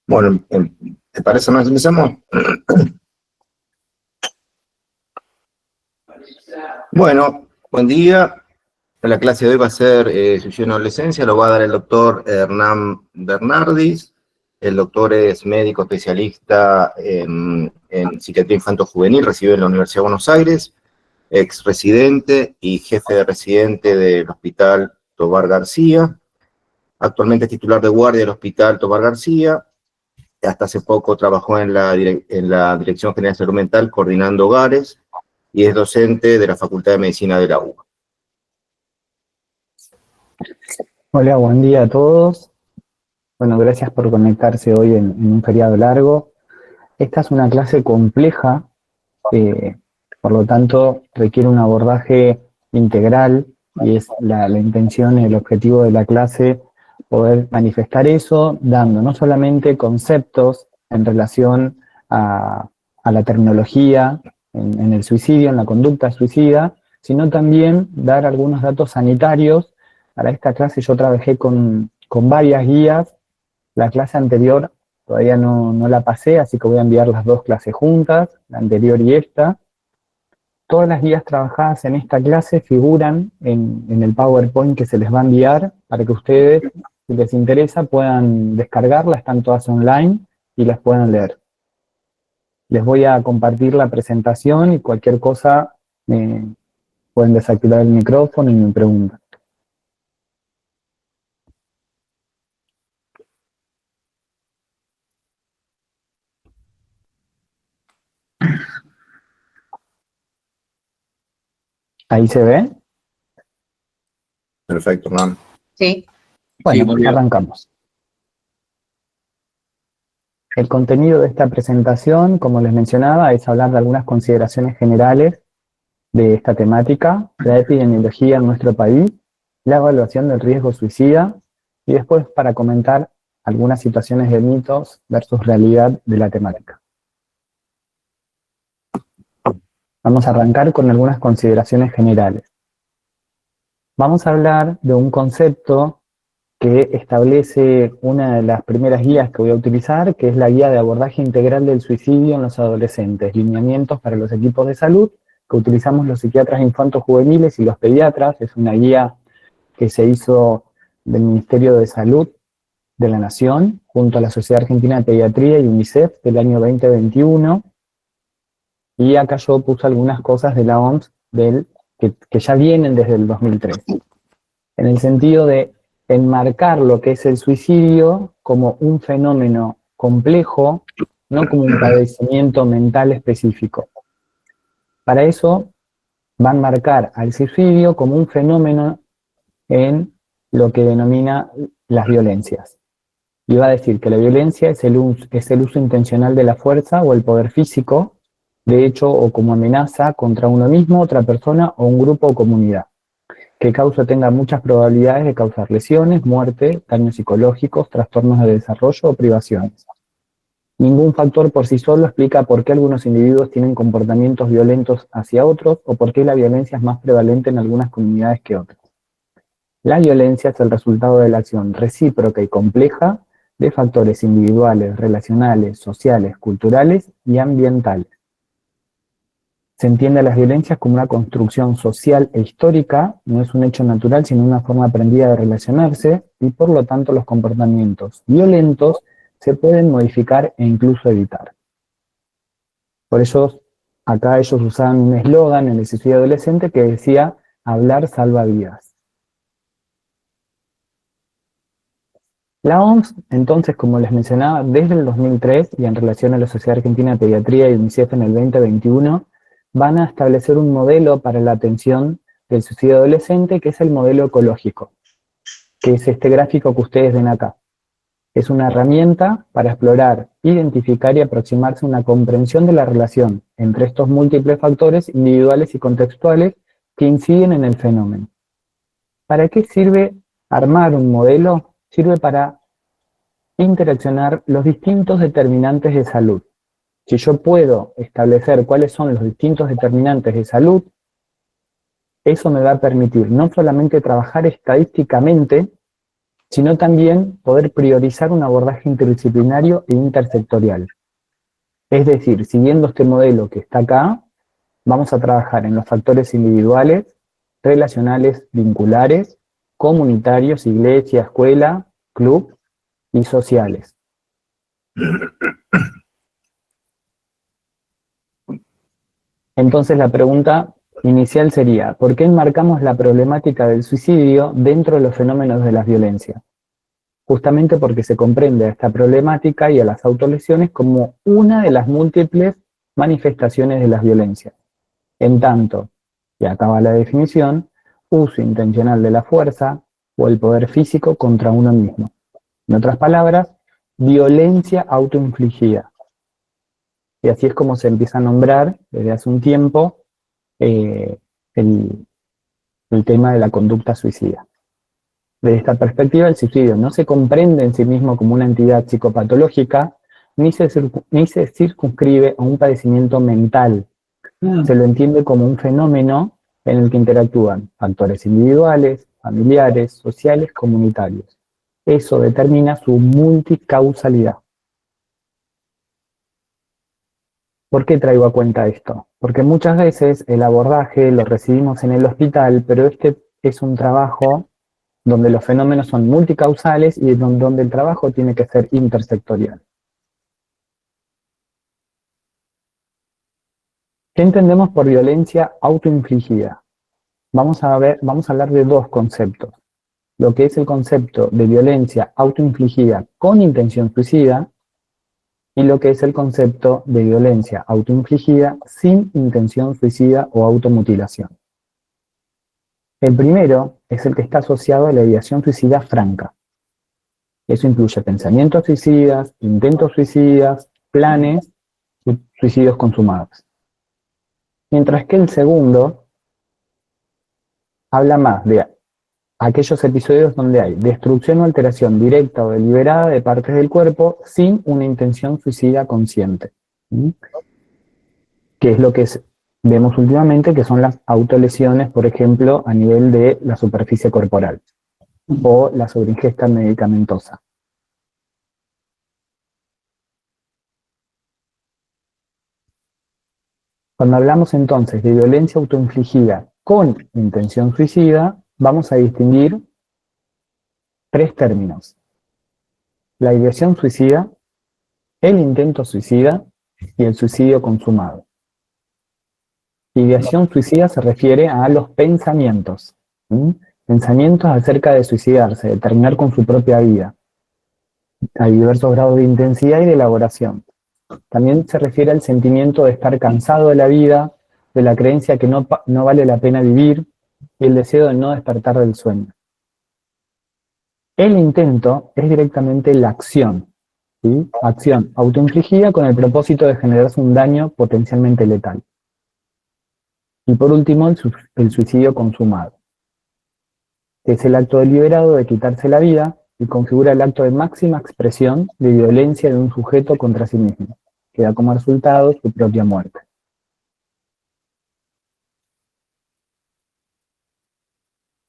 Bueno, ¿te parece más empezamos? Bueno, buen día. La clase de hoy va a ser suicidio en adolescencia, lo va a dar el doctor Hernán Bernardis. El doctor es médico especialista en psiquiatría infanto-juvenil, recibe en la Universidad de Buenos Aires, ex residente y jefe de residente del Hospital Tobar García. Actualmente es titular de guardia del Hospital Tobar García. Hasta hace poco trabajó en la Dirección General de Salud Mental coordinando hogares y es docente de la Facultad de Medicina de la UBA. Hola, buen día a todos. Bueno, gracias por conectarse hoy en un feriado largo. Esta es una clase compleja, por lo tanto requiere un abordaje integral y es la intención y el objetivo de la clase poder manifestar eso, dando no solamente conceptos en relación a la terminología en el suicidio, en la conducta suicida, sino también dar algunos datos sanitarios. Para esta clase yo trabajé con varias guías. La clase anterior todavía no la pasé, así que voy a enviar las dos clases juntas, la anterior y esta. Todas las guías trabajadas en esta clase figuran en el PowerPoint que se les va a enviar para que ustedes, si les interesa, puedan descargarlas, están todas online y las puedan leer. Les voy a compartir la presentación y cualquier cosa pueden desactivar el micrófono y me preguntan. ¿Ahí se ve? Perfecto, Hernán. Sí. Bueno, sí, arrancamos. El contenido de esta presentación, como les mencionaba, es hablar de algunas consideraciones generales de esta temática, la epidemiología en nuestro país, la evaluación del riesgo suicida, y después para comentar algunas situaciones de mitos versus realidad de la temática. Vamos a arrancar con algunas consideraciones generales. Vamos a hablar de un concepto que establece una de las primeras guías que voy a utilizar, que es la guía de abordaje integral del suicidio en los adolescentes, lineamientos para los equipos de salud, que utilizamos los psiquiatras infantos juveniles y los pediatras. Es una guía que se hizo del Ministerio de Salud de la Nación, junto a la Sociedad Argentina de Pediatría y UNICEF del año 2021, y acá yo puse algunas cosas de la OMS que ya vienen desde el 2003, en el sentido de enmarcar lo que es el suicidio como un fenómeno complejo, no como un padecimiento mental específico. Para eso van a marcar al suicidio como un fenómeno en lo que denomina las violencias. Y va a decir que la violencia es el uso intencional de la fuerza o el poder físico, de hecho o como amenaza contra uno mismo, otra persona o un grupo o comunidad, que tenga muchas probabilidades de causar lesiones, muerte, daños psicológicos, trastornos de desarrollo o privaciones. Ningún factor por sí solo explica por qué algunos individuos tienen comportamientos violentos hacia otros o por qué la violencia es más prevalente en algunas comunidades que otras. La violencia es el resultado de la acción recíproca y compleja de factores individuales, relacionales, sociales, culturales y ambientales. Se entiende a las violencias como una construcción social e histórica, no es un hecho natural, sino una forma aprendida de relacionarse, y por lo tanto los comportamientos violentos se pueden modificar e incluso evitar. Por eso, acá ellos usaban un eslogan en el suicidio adolescente que decía, hablar salva vidas. La OMS, entonces, como les mencionaba, desde el 2003, y en relación a la Sociedad Argentina de Pediatría y UNICEF en el 2021, van a establecer un modelo para la atención del suicidio adolescente, que es el modelo ecológico, que es este gráfico que ustedes ven acá. Es una herramienta para explorar, identificar y aproximarse a una comprensión de la relación entre estos múltiples factores individuales y contextuales que inciden en el fenómeno. ¿Para qué sirve armar un modelo? Sirve para interaccionar los distintos determinantes de salud. Si yo puedo establecer cuáles son los distintos determinantes de salud, eso me va a permitir no solamente trabajar estadísticamente, sino también poder priorizar un abordaje interdisciplinario e intersectorial. Es decir, siguiendo este modelo que está acá, vamos a trabajar en los factores individuales, relacionales, vinculares, comunitarios, iglesia, escuela, club y sociales. Entonces la pregunta inicial sería, ¿por qué enmarcamos la problemática del suicidio dentro de los fenómenos de las violencias? Justamente porque se comprende a esta problemática y a las autolesiones como una de las múltiples manifestaciones de las violencias. En tanto, y acá va la definición, uso intencional de la fuerza o el poder físico contra uno mismo. En otras palabras, violencia autoinfligida. Y así es como se empieza a nombrar desde hace un tiempo el tema de la conducta suicida. Desde esta perspectiva, el suicidio no se comprende en sí mismo como una entidad psicopatológica, ni se circunscribe a un padecimiento mental. Se lo entiende como un fenómeno en el que interactúan factores individuales, familiares, sociales, comunitarios. Eso determina su multicausalidad. ¿Por qué traigo a cuenta esto? Porque muchas veces el abordaje lo recibimos en el hospital, pero este es un trabajo donde los fenómenos son multicausales y donde el trabajo tiene que ser intersectorial. ¿Qué entendemos por violencia autoinfligida? Vamos a hablar de dos conceptos. Lo que es el concepto de violencia autoinfligida con intención suicida y lo que es el concepto de violencia autoinfligida sin intención suicida o automutilación. El primero es el que está asociado a la ideación suicida franca. Eso incluye pensamientos suicidas, intentos suicidas, planes y suicidios consumados. Mientras que el segundo habla más de aquellos episodios donde hay destrucción o alteración directa o deliberada de partes del cuerpo sin una intención suicida consciente. Que es lo que vemos últimamente, que son las autolesiones, por ejemplo, a nivel de la superficie corporal, o la sobreingesta medicamentosa. Cuando hablamos entonces de violencia autoinfligida con intención suicida, vamos a distinguir tres términos: la ideación suicida, el intento suicida y el suicidio consumado. Ideación suicida se refiere a los pensamientos, pensamientos acerca de suicidarse, de terminar con su propia vida. Hay diversos grados de intensidad y de elaboración. También se refiere al sentimiento de estar cansado de la vida, de la creencia que no vale la pena vivir y el deseo de no despertar del sueño. El intento es directamente la acción, ¿sí? Acción autoinfligida con el propósito de generarse un daño potencialmente letal. Y por último, el suicidio consumado, que es el acto deliberado de quitarse la vida y configura el acto de máxima expresión de violencia de un sujeto contra sí mismo, que da como resultado su propia muerte.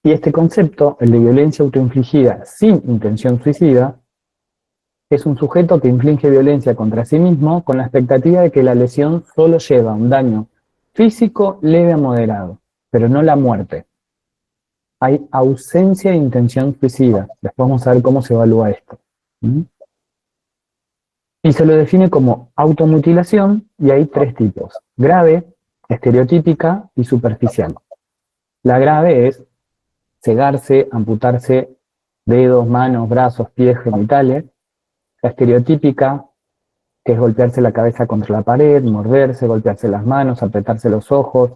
Y este concepto, el de violencia autoinfligida sin intención suicida, es un sujeto que inflige violencia contra sí mismo con la expectativa de que la lesión solo lleva un daño físico leve a moderado, pero no la muerte. Hay ausencia de intención suicida. Después vamos a ver cómo se evalúa esto. Y se lo define como automutilación, y hay tres tipos: grave, estereotípica y superficial. La grave es cegarse, amputarse dedos, manos, brazos, pies, genitales. La estereotípica, que es golpearse la cabeza contra la pared, morderse, golpearse las manos, apretarse los ojos,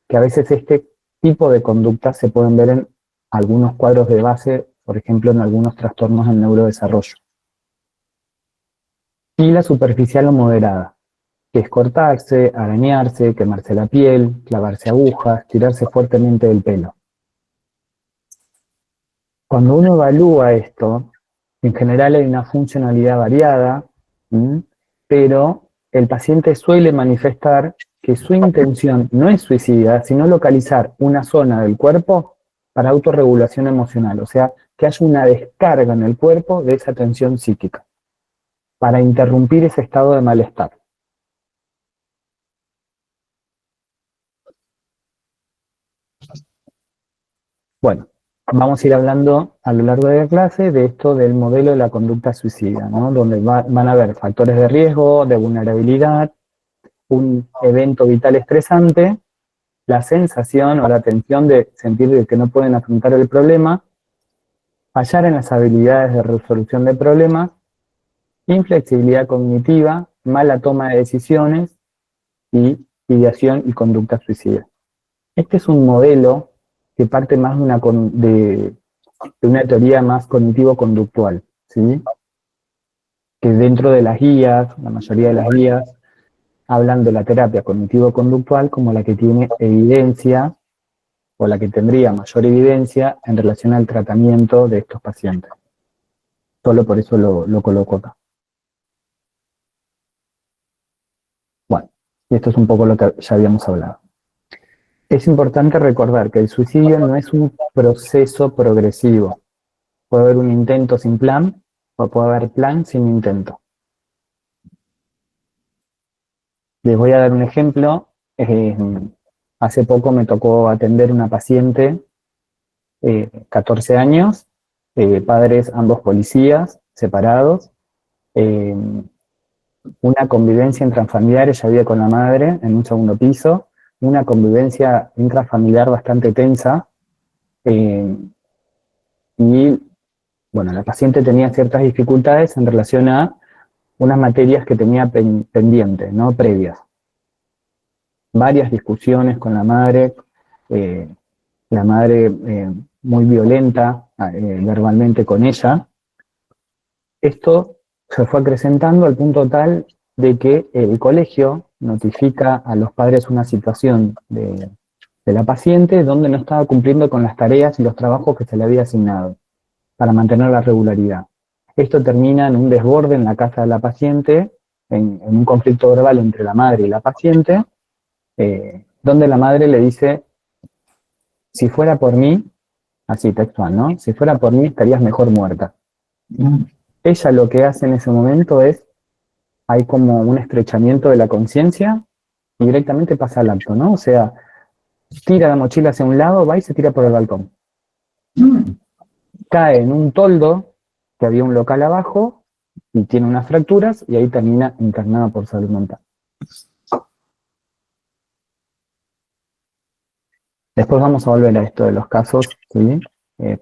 que a veces este tipo de conductas se pueden ver en algunos cuadros de base, por ejemplo, en algunos trastornos del neurodesarrollo. Y la superficial o moderada, que es cortarse, arañarse, quemarse la piel, clavarse agujas, tirarse fuertemente del pelo. Cuando uno evalúa esto, en general hay una funcionalidad variada, pero el paciente suele manifestar que su intención no es suicida, sino localizar una zona del cuerpo para autorregulación emocional, o sea, que haya una descarga en el cuerpo de esa tensión psíquica, para interrumpir ese estado de malestar. Bueno, vamos a ir hablando a lo largo de la clase de esto del modelo de la conducta suicida, ¿no? Donde van a haber factores de riesgo, de vulnerabilidad, un evento vital estresante, la sensación o la tensión de sentir que no pueden afrontar el problema, fallar en las habilidades de resolución de problemas, inflexibilidad cognitiva, mala toma de decisiones y ideación y conducta suicida. Este es un modelo que parte más de una teoría más cognitivo-conductual, ¿sí? Que dentro de las guías, la mayoría de las guías, hablan de la terapia cognitivo-conductual como la que tiene evidencia o la que tendría mayor evidencia en relación al tratamiento de estos pacientes. Solo por eso lo coloco acá. Bueno, y esto es un poco lo que ya habíamos hablado. Es importante recordar que el suicidio no es un proceso progresivo. Puede haber un intento sin plan, o puede haber plan sin intento. Les voy a dar un ejemplo. Hace poco me tocó atender una paciente, 14 años, padres ambos policías, separados, una convivencia intrafamiliar, ella vivía con la madre en un segundo piso, una convivencia intrafamiliar bastante tensa, y bueno, la paciente tenía ciertas dificultades en relación a unas materias que tenía pendientes, ¿no? Previas. Varias discusiones con la madre muy violenta verbalmente con ella. Esto se fue acrecentando al punto tal de que el colegio notifica a los padres una situación de la paciente donde no estaba cumpliendo con las tareas y los trabajos que se le había asignado para mantener la regularidad. Esto termina en un desborde en la casa de la paciente, en un conflicto verbal entre la madre y la paciente, donde la madre le dice: si fuera por mí, así textual, ¿no? Si fuera por mí estarías mejor muerta. Ella lo que hace en ese momento es, hay como un estrechamiento de la conciencia y directamente pasa al acto, ¿no? O sea, tira la mochila hacia un lado, va y se tira por el balcón. Cae en un toldo, que había un local abajo, y tiene unas fracturas, y ahí termina internada por salud mental. Después vamos a volver a esto de los casos, ¿sí?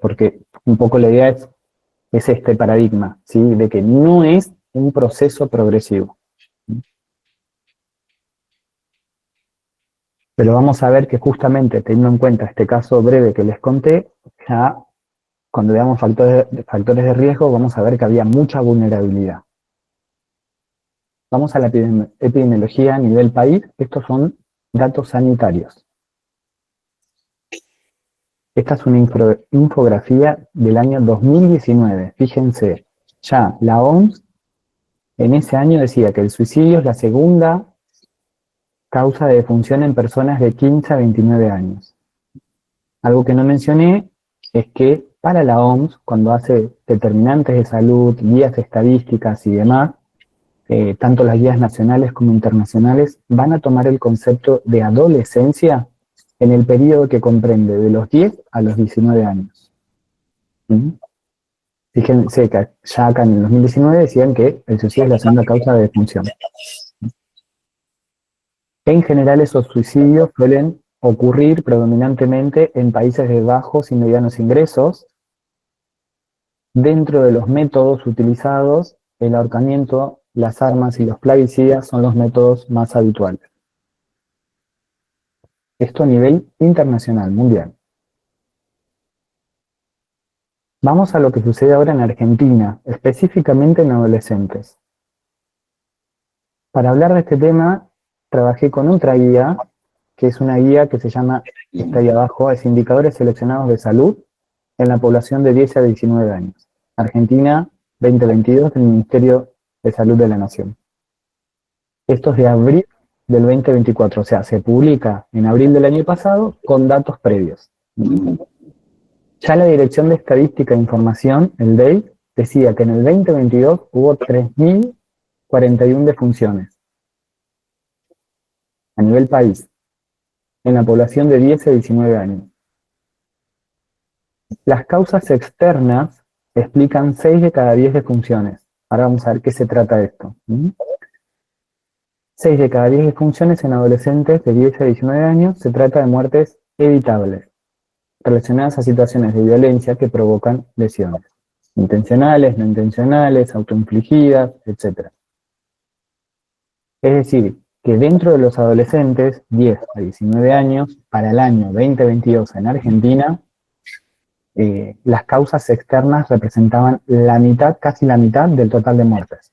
Porque un poco la idea es es este paradigma, ¿sí? De que no es un proceso progresivo. Pero vamos a ver que justamente teniendo en cuenta este caso breve que les conté, ya cuando veamos factores de riesgo vamos a ver que había mucha vulnerabilidad. Vamos a la epidemiología a nivel país. Estos son datos sanitarios. Esta es una infografía del año 2019. Fíjense, ya la OMS en ese año decía que el suicidio es la segunda causa de defunción en personas de 15 a 29 años. Algo que no mencioné es que para la OMS, cuando hace determinantes de salud, guías estadísticas y demás, tanto las guías nacionales como internacionales van a tomar el concepto de adolescencia en el periodo que comprende de los 10 a los 19 años. ¿Mm? Fíjense que ya acá en el 2019 decían que el suicidio es la segunda causa de defunción. En general esos suicidios suelen ocurrir predominantemente en países de bajos y medianos ingresos. Dentro de los métodos utilizados, el ahorcamiento, las armas y los plaguicidas son los métodos más habituales. Esto a nivel internacional, mundial. Vamos a lo que sucede ahora en Argentina, específicamente en adolescentes. Para hablar de este tema, trabajé con otra guía, que es una guía que se llama, está ahí abajo, es Indicadores Seleccionados de Salud en la población de 10 a 19 años. Argentina 2022 del Ministerio de Salud de la Nación. Esto es de abril del 2024, o sea, se publica en abril del año pasado con datos previos. Ya la Dirección de Estadística e Información, el DEI, decía que en el 2022 hubo 3.041 defunciones a nivel país, en la población de 10 a 19 años. Las causas externas explican 6 de cada 10 defunciones. Ahora vamos a ver qué se trata de esto. 6 de cada 10 defunciones en adolescentes de 10 a 19 años se trata de muertes evitables, relacionadas a situaciones de violencia que provocan lesiones, intencionales, no intencionales, autoinfligidas, etc. Es decir, que dentro de los adolescentes, 10 a 19 años, para el año 2022 en Argentina, las causas externas representaban la mitad, casi la mitad del total de muertes.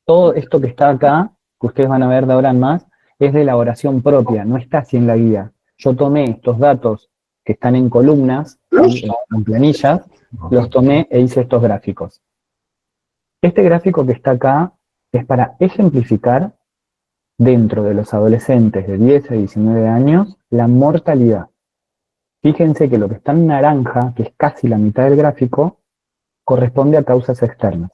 Todo esto que está acá, que ustedes van a ver de ahora en más, es de elaboración propia, no está así en la guía. Yo tomé estos datos que están en columnas, en planillas, los tomé e hice estos gráficos. Este gráfico que está acá es para ejemplificar, dentro de los adolescentes de 10 a 19 años, la mortalidad. Fíjense que lo que está en naranja, que es casi la mitad del gráfico, corresponde a causas externas.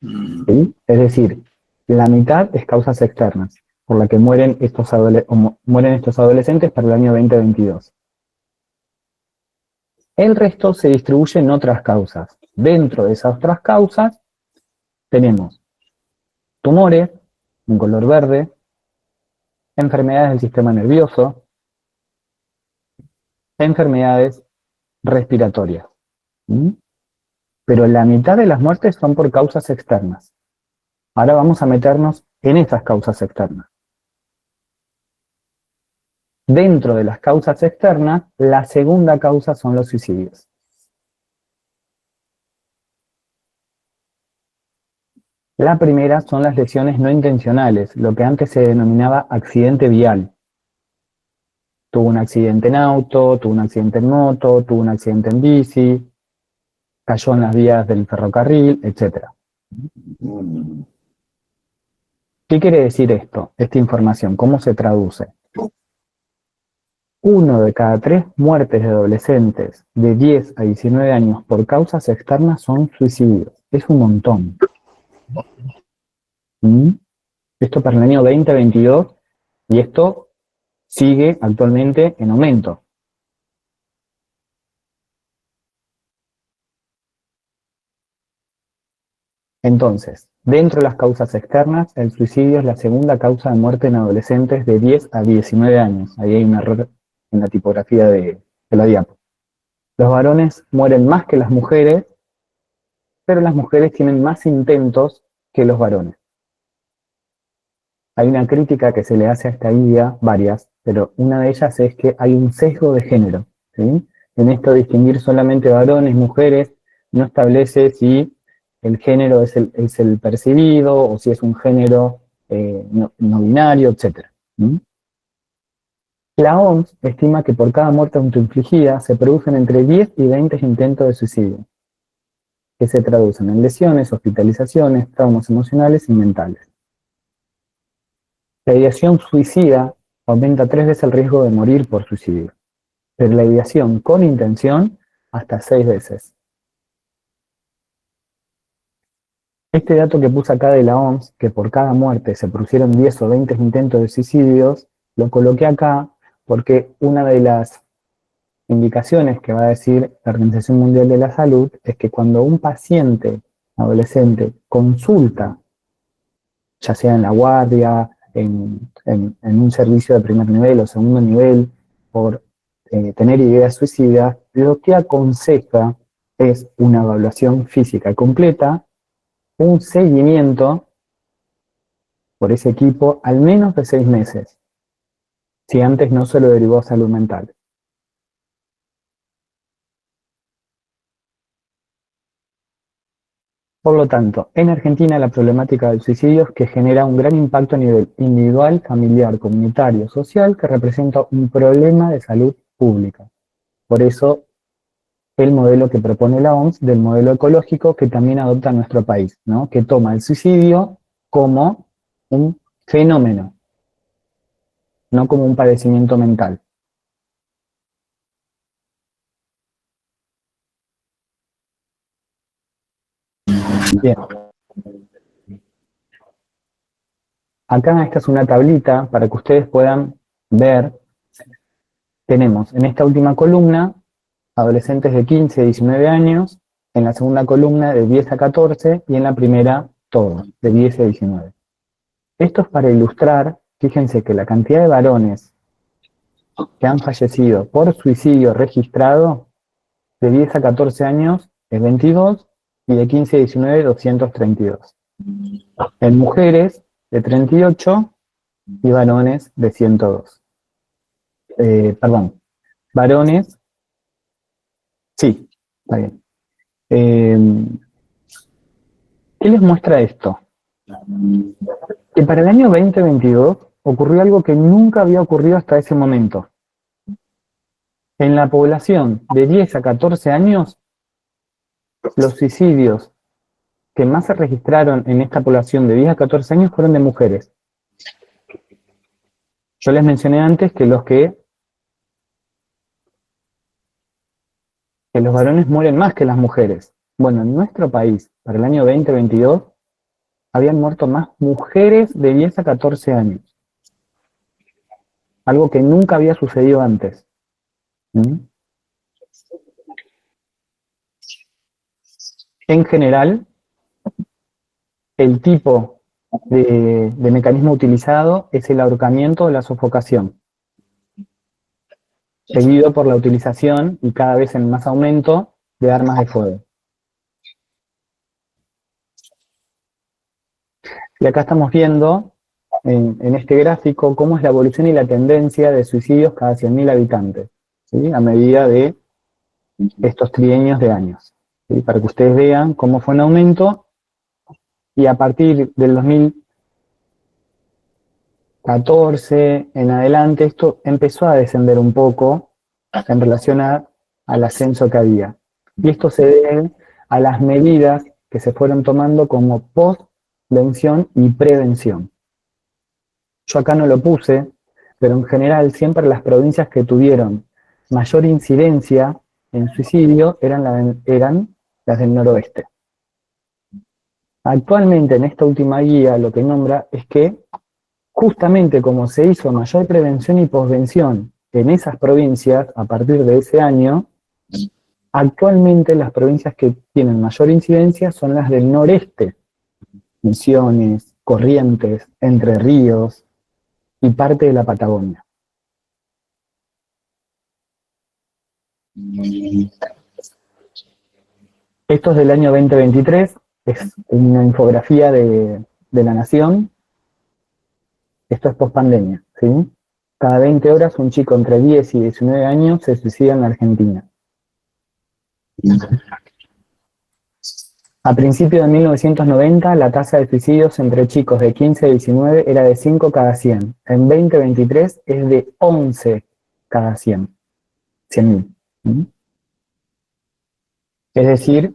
¿Sí? Es decir, la mitad es causas externas, por la que mueren estos adolescentes para el año 2022. El resto se distribuye en otras causas. Dentro de esas otras causas tenemos tumores, en color verde, enfermedades del sistema nervioso, enfermedades respiratorias. Pero la mitad de las muertes son por causas externas. Ahora vamos a meternos en esas causas externas. Dentro de las causas externas, la segunda causa son los suicidios. La primera son las lesiones no intencionales, lo que antes se denominaba accidente vial. Tuvo un accidente en auto, tuvo un accidente en moto, tuvo un accidente en bici, cayó en las vías del ferrocarril, etc. ¿Qué quiere decir esto, esta información? ¿Cómo se traduce? 1 de cada 3 muertes de adolescentes de 10 a 19 años por causas externas son suicidios. Es un montón. Esto para el año 2022 y esto sigue actualmente en aumento. Entonces, dentro de las causas externas, el suicidio es la segunda causa de muerte en adolescentes de 10 a 19 años. Ahí hay un error en la tipografía de la diapo. Los varones mueren más que las mujeres, pero las mujeres tienen más intentos que los varones. Hay una crítica que se le hace a esta guía, varias, pero una de ellas es que hay un sesgo de género, ¿sí? En esto de distinguir solamente varones, mujeres, no establece si el género es el percibido o si es un género no binario, etc. ¿Mm? La OMS estima que por cada muerte autoinfligida se producen entre 10 y 20 intentos de suicidio, que se traducen en lesiones, hospitalizaciones, traumas emocionales y mentales. La ideación suicida aumenta 3 veces el riesgo de morir por suicidio, pero la ideación con intención hasta 6 veces. Este dato que puse acá de la OMS, que por cada muerte se produjeron 10 o 20 intentos de suicidios, lo coloqué acá porque una de las indicaciones que va a decir la Organización Mundial de la Salud es que cuando un paciente adolescente consulta, ya sea en la guardia, en un servicio de primer nivel o segundo nivel, por tener ideas suicidas, lo que aconseja es una evaluación física completa, un seguimiento por ese equipo al menos de 6 meses, si antes no se lo derivó a salud mental. Por lo tanto, en Argentina la problemática del suicidio es que genera un gran impacto a nivel individual, familiar, comunitario, social, que representa un problema de salud pública. Por eso, el modelo que propone la OMS del modelo ecológico que también adopta nuestro país, ¿no? Que toma el suicidio como un fenómeno, no como un padecimiento mental. Bien. Acá esta es una tablita para que ustedes puedan ver. Tenemos en esta última columna adolescentes de 15 a 19 años, en la segunda columna de 10 a 14 y en la primera todos, de 10 a 19. Esto es para ilustrar, fíjense que la cantidad de varones que han fallecido por suicidio registrado de 10 a 14 años es 22 y de 15 a 19 232. En mujeres de 38 y varones de 102. Varones, sí, está bien. ¿Qué les muestra esto? Que para el año 2022 ocurrió algo que nunca había ocurrido hasta ese momento. En la población de 10 a 14 años, los suicidios que más se registraron en esta población de 10 a 14 años fueron de mujeres. Yo les mencioné antes que los varones mueren más que las mujeres. Bueno, en nuestro país, para el año 2022, habían muerto más mujeres de 10 a 14 años. Algo que nunca había sucedido antes. ¿Mm? En general, el tipo de mecanismo utilizado es el ahorcamiento o la sofocación, seguido por la utilización, y cada vez en más aumento, de armas de fuego. Y acá estamos viendo, en este gráfico, cómo es la evolución y la tendencia de suicidios cada 100.000 habitantes, ¿sí? A medida de estos trienios de años, ¿sí? Para que ustedes vean cómo fue un aumento, y a partir del 2014 en adelante, esto empezó a descender un poco en relación al ascenso que había. Y esto se debe a las medidas que se fueron tomando como postvención y prevención. Yo acá no lo puse, pero en general siempre las provincias que tuvieron mayor incidencia en suicidio eran las del noroeste. Actualmente en esta última guía lo que nombra es que justamente como se hizo mayor prevención y posvención en esas provincias a partir de ese año, actualmente las provincias que tienen mayor incidencia son las del noreste, Misiones, Corrientes, Entre Ríos y parte de la Patagonia. Esto es del año 2023, es una infografía de La Nación. Esto es post-pandemia, ¿sí? Cada 20 horas un chico entre 10 y 19 años se suicida en la Argentina. A principios de 1990, la tasa de suicidios entre chicos de 15 a 19 era de 5 cada 100. En 2023 es de 11 cada 100.000. Es decir,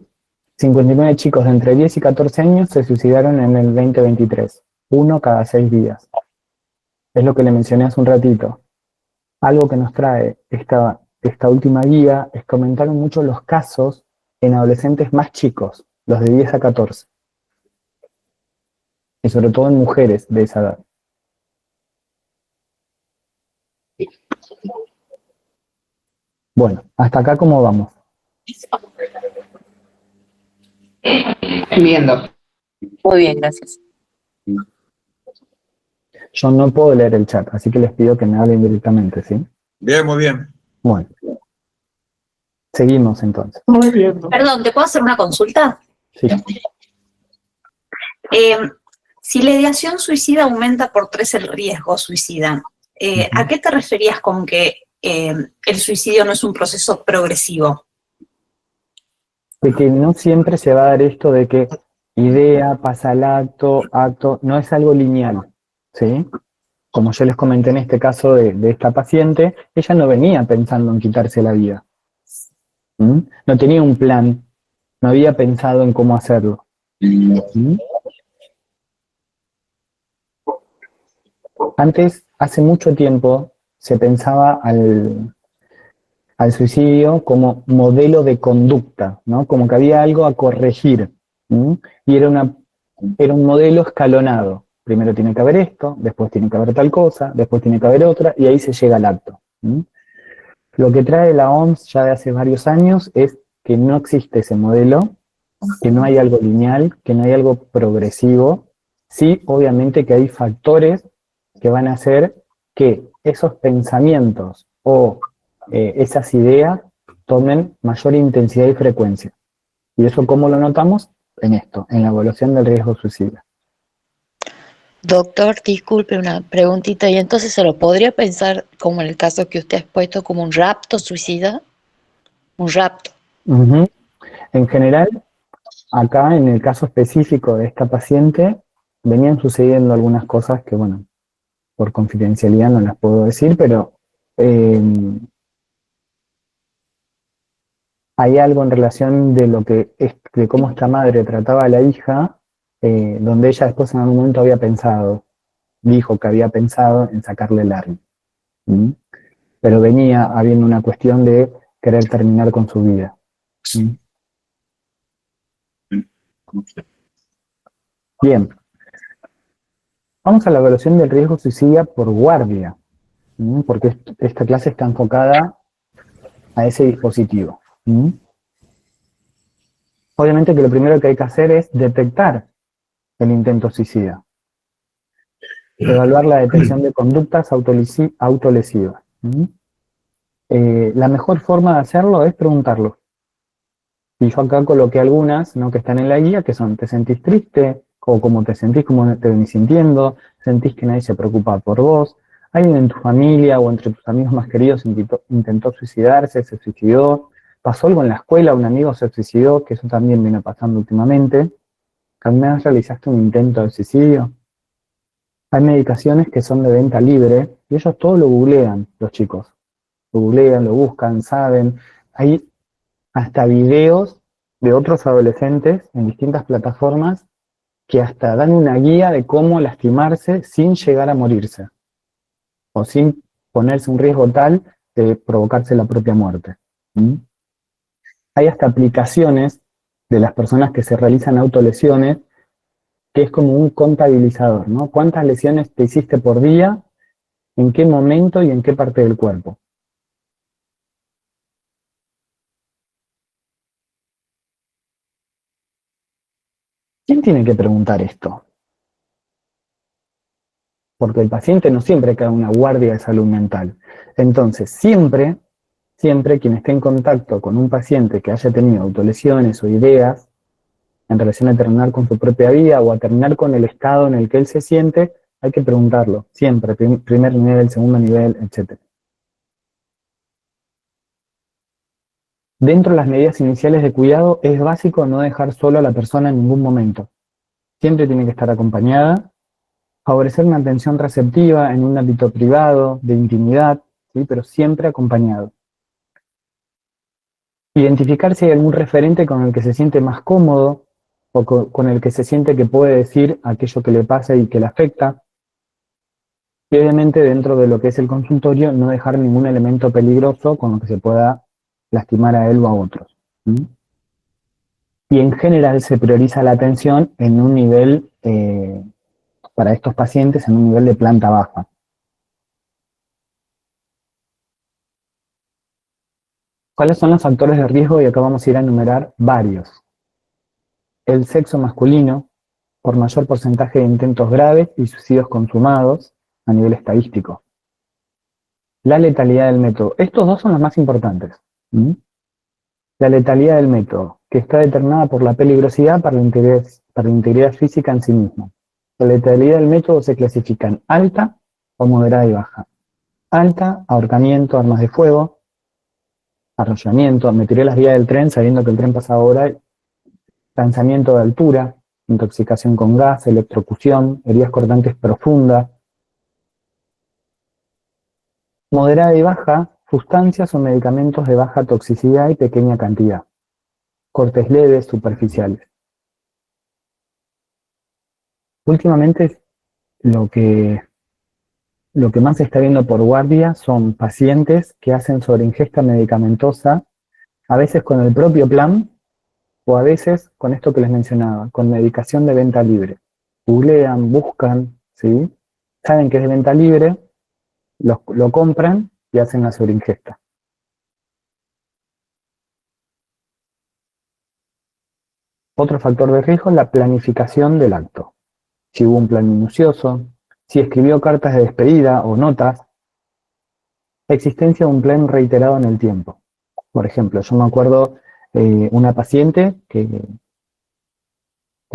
59 chicos de entre 10 y 14 años se suicidaron en el 2023, uno cada 6 días. Es lo que le mencioné hace un ratito. Algo que nos trae esta última guía es que aumentaron mucho los casos en adolescentes más chicos, los de 10 a 14. Y sobre todo en mujeres de esa edad. Bueno, hasta acá ¿cómo vamos? Viendo. Muy bien, gracias. Yo no puedo leer el chat, así que les pido que me hablen directamente, ¿sí? Bien, muy bien. Bueno. Seguimos entonces. Muy bien. Perdón, ¿te puedo hacer una consulta? Sí. Si la ideación suicida aumenta por 3 el riesgo suicida, ¿a qué te referías con que el suicidio no es un proceso progresivo? De que no siempre se va a dar esto de que idea pasa al acto, no es algo lineal, ¿sí? Como yo les comenté en este caso de esta paciente, ella no venía pensando en quitarse la vida. No tenía un plan, no había pensado en cómo hacerlo. Antes, hace mucho tiempo, se pensaba al suicidio como modelo de conducta, ¿no? Como que había algo a corregir. Y era un modelo escalonado. Primero tiene que haber esto, después tiene que haber tal cosa, después tiene que haber otra, y ahí se llega al acto. Lo que trae la OMS ya de hace varios años es que no existe ese modelo, que no hay algo lineal, que no hay algo progresivo. Sí, obviamente que hay factores que van a hacer que esos pensamientos o esas ideas tomen mayor intensidad y frecuencia. ¿Y eso cómo lo notamos? En esto, en la evaluación del riesgo suicida. Doctor, disculpe una preguntita, ¿y entonces se lo podría pensar como en el caso que usted ha expuesto como un rapto suicida? Un rapto. En general, acá en el caso específico de esta paciente, venían sucediendo algunas cosas que, bueno, por confidencialidad no las puedo decir, pero hay algo en relación de cómo esta madre trataba a la hija, donde ella después en algún momento dijo que había pensado en sacarle el arma. Pero venía habiendo una cuestión de querer terminar con su vida. Bien. Vamos a la evaluación del riesgo suicida por guardia, porque esta clase está enfocada a ese dispositivo. Obviamente que lo primero que hay que hacer es detectar el intento suicida. Evaluar la detección de conductas autolesivas. La mejor forma de hacerlo es preguntarlo. Y yo acá coloqué algunas, ¿no?, que están en la guía, que son: ¿te sentís triste? O ¿cómo te sentís? ¿Cómo te venís sintiendo? ¿Sentís que nadie se preocupa por vos? ¿Alguien en tu familia o entre tus amigos más queridos intentó suicidarse, se suicidó? ¿Pasó algo en la escuela? ¿Un amigo se suicidó? Que eso también viene pasando últimamente. ¿Alguna vez realizaste un intento de suicidio? Hay medicaciones que son de venta libre y ellos todo lo googlean, los chicos. Lo googlean, lo buscan, saben. Hay hasta videos de otros adolescentes en distintas plataformas que hasta dan una guía de cómo lastimarse sin llegar a morirse, o sin ponerse un riesgo tal de provocarse la propia muerte. Hay hasta aplicaciones de las personas que se realizan autolesiones, que es como un contabilizador, ¿no? ¿Cuántas lesiones te hiciste por día? ¿En qué momento y en qué parte del cuerpo? ¿Quién tiene que preguntar esto? Porque el paciente no siempre cae en una guardia de salud mental. Entonces, siempre siempre quien esté en contacto con un paciente que haya tenido autolesiones o ideas en relación a terminar con su propia vida o a terminar con el estado en el que él se siente, hay que preguntarlo, siempre, primer nivel, segundo nivel, etc. Dentro de las medidas iniciales de cuidado, es básico no dejar solo a la persona en ningún momento. Siempre tiene que estar acompañada, favorecer una atención receptiva en un ámbito privado, de intimidad, ¿sí? Pero siempre acompañado. Identificar si hay algún referente con el que se siente más cómodo o con el que se siente que puede decir aquello que le pasa y que le afecta. Y obviamente dentro de lo que es el consultorio no dejar ningún elemento peligroso con lo que se pueda lastimar a él o a otros. Y en general se prioriza la atención en un nivel, para estos pacientes, en un nivel de planta baja. ¿Cuáles son los factores de riesgo? Y acá vamos a ir a enumerar varios. El sexo masculino, por mayor porcentaje de intentos graves y suicidios consumados a nivel estadístico. La letalidad del método. Estos dos son los más importantes. La letalidad del método, que está determinada por la peligrosidad para la integridad física en sí misma. La letalidad del método se clasifica en alta o moderada y baja. Alta, ahorcamiento, armas de fuego, arrollamiento, me tiré las vías del tren sabiendo que el tren pasa ahora, lanzamiento de altura, intoxicación con gas, electrocución, heridas cortantes profundas. Moderada y baja, sustancias o medicamentos de baja toxicidad y pequeña cantidad. Cortes leves, superficiales. Últimamente lo que más se está viendo por guardia son pacientes que hacen sobreingesta medicamentosa, a veces con el propio plan, o a veces con esto que les mencionaba, con medicación de venta libre. Googlean, buscan, ¿sí? Saben que es de venta libre, lo compran y hacen la sobreingesta. Otro factor de riesgo es la planificación del acto. Si hubo un plan minucioso, si escribió cartas de despedida o notas, la existencia de un plan reiterado en el tiempo. Por ejemplo, yo me acuerdo una paciente que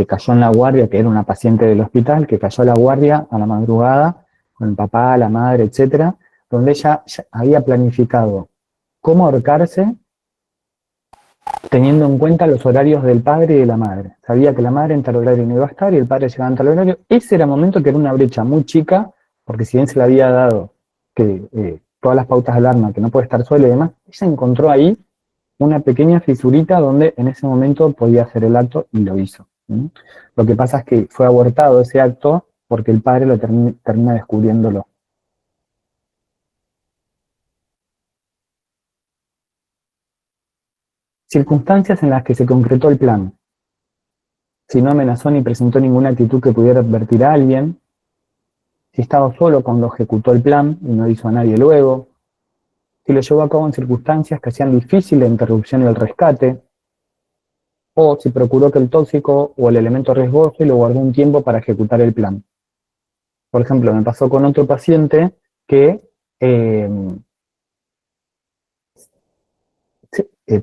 cayó en la guardia, que era una paciente del hospital, que cayó a la guardia a la madrugada, con el papá, la madre, etcétera, donde ella ya había planificado cómo ahorcarse teniendo en cuenta los horarios del padre y de la madre. Sabía que la madre en tal horario no iba a estar y el padre llegaba en tal horario. Ese era el momento que era una brecha muy chica, porque si bien se le había dado que todas las pautas de alarma, que no puede estar sola y demás, ella encontró ahí una pequeña fisurita donde en ese momento podía hacer el acto y lo hizo. Lo que pasa es que fue abortado ese acto porque el padre lo termina descubriéndolo. Circunstancias en las que se concretó el plan. Si no amenazó ni presentó ninguna actitud que pudiera advertir a alguien, si estaba solo cuando ejecutó el plan y no hizo a nadie luego, si lo llevó a cabo en circunstancias que hacían difícil la interrupción y el rescate, o si procuró que el tóxico o el elemento riesgoso y lo guardó un tiempo para ejecutar el plan. Por ejemplo, me pasó con otro paciente que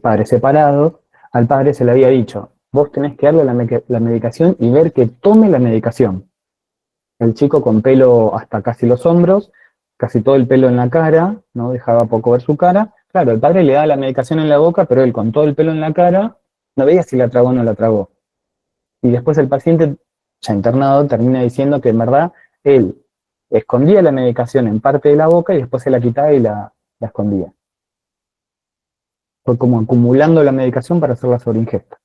padres separados, al padre se le había dicho, vos tenés que darle la medicación y ver que tome la medicación. El chico con pelo hasta casi los hombros, casi todo el pelo en la cara, no dejaba poco ver su cara. Claro, el padre le daba la medicación en la boca, pero él con todo el pelo en la cara, no veía si la tragó o no la tragó. Y después el paciente, ya internado, termina diciendo que en verdad él escondía la medicación en parte de la boca y después se la quitaba y la escondía. Fue como acumulando la medicación para hacer la sobreingesta.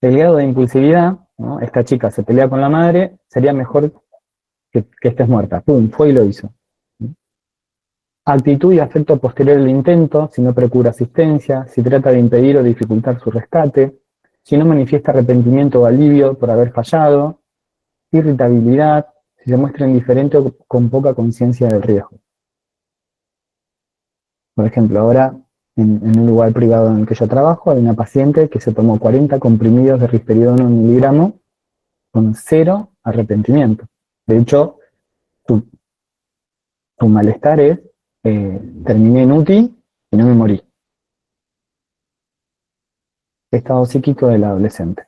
El grado de impulsividad, ¿no? Esta chica se pelea con la madre, sería mejor que estés muerta. Pum, fue y lo hizo. Actitud y afecto posterior al intento, si no procura asistencia, si trata de impedir o dificultar su rescate, si no manifiesta arrepentimiento o alivio por haber fallado, irritabilidad, si se muestra indiferente o con poca conciencia del riesgo. Por ejemplo, ahora en un lugar privado en el que yo trabajo hay una paciente que se tomó 40 comprimidos de risperidona 1 miligramo con 0 arrepentimiento. De hecho, su malestar es terminé en UTI y no me morí. Estado psíquico del adolescente.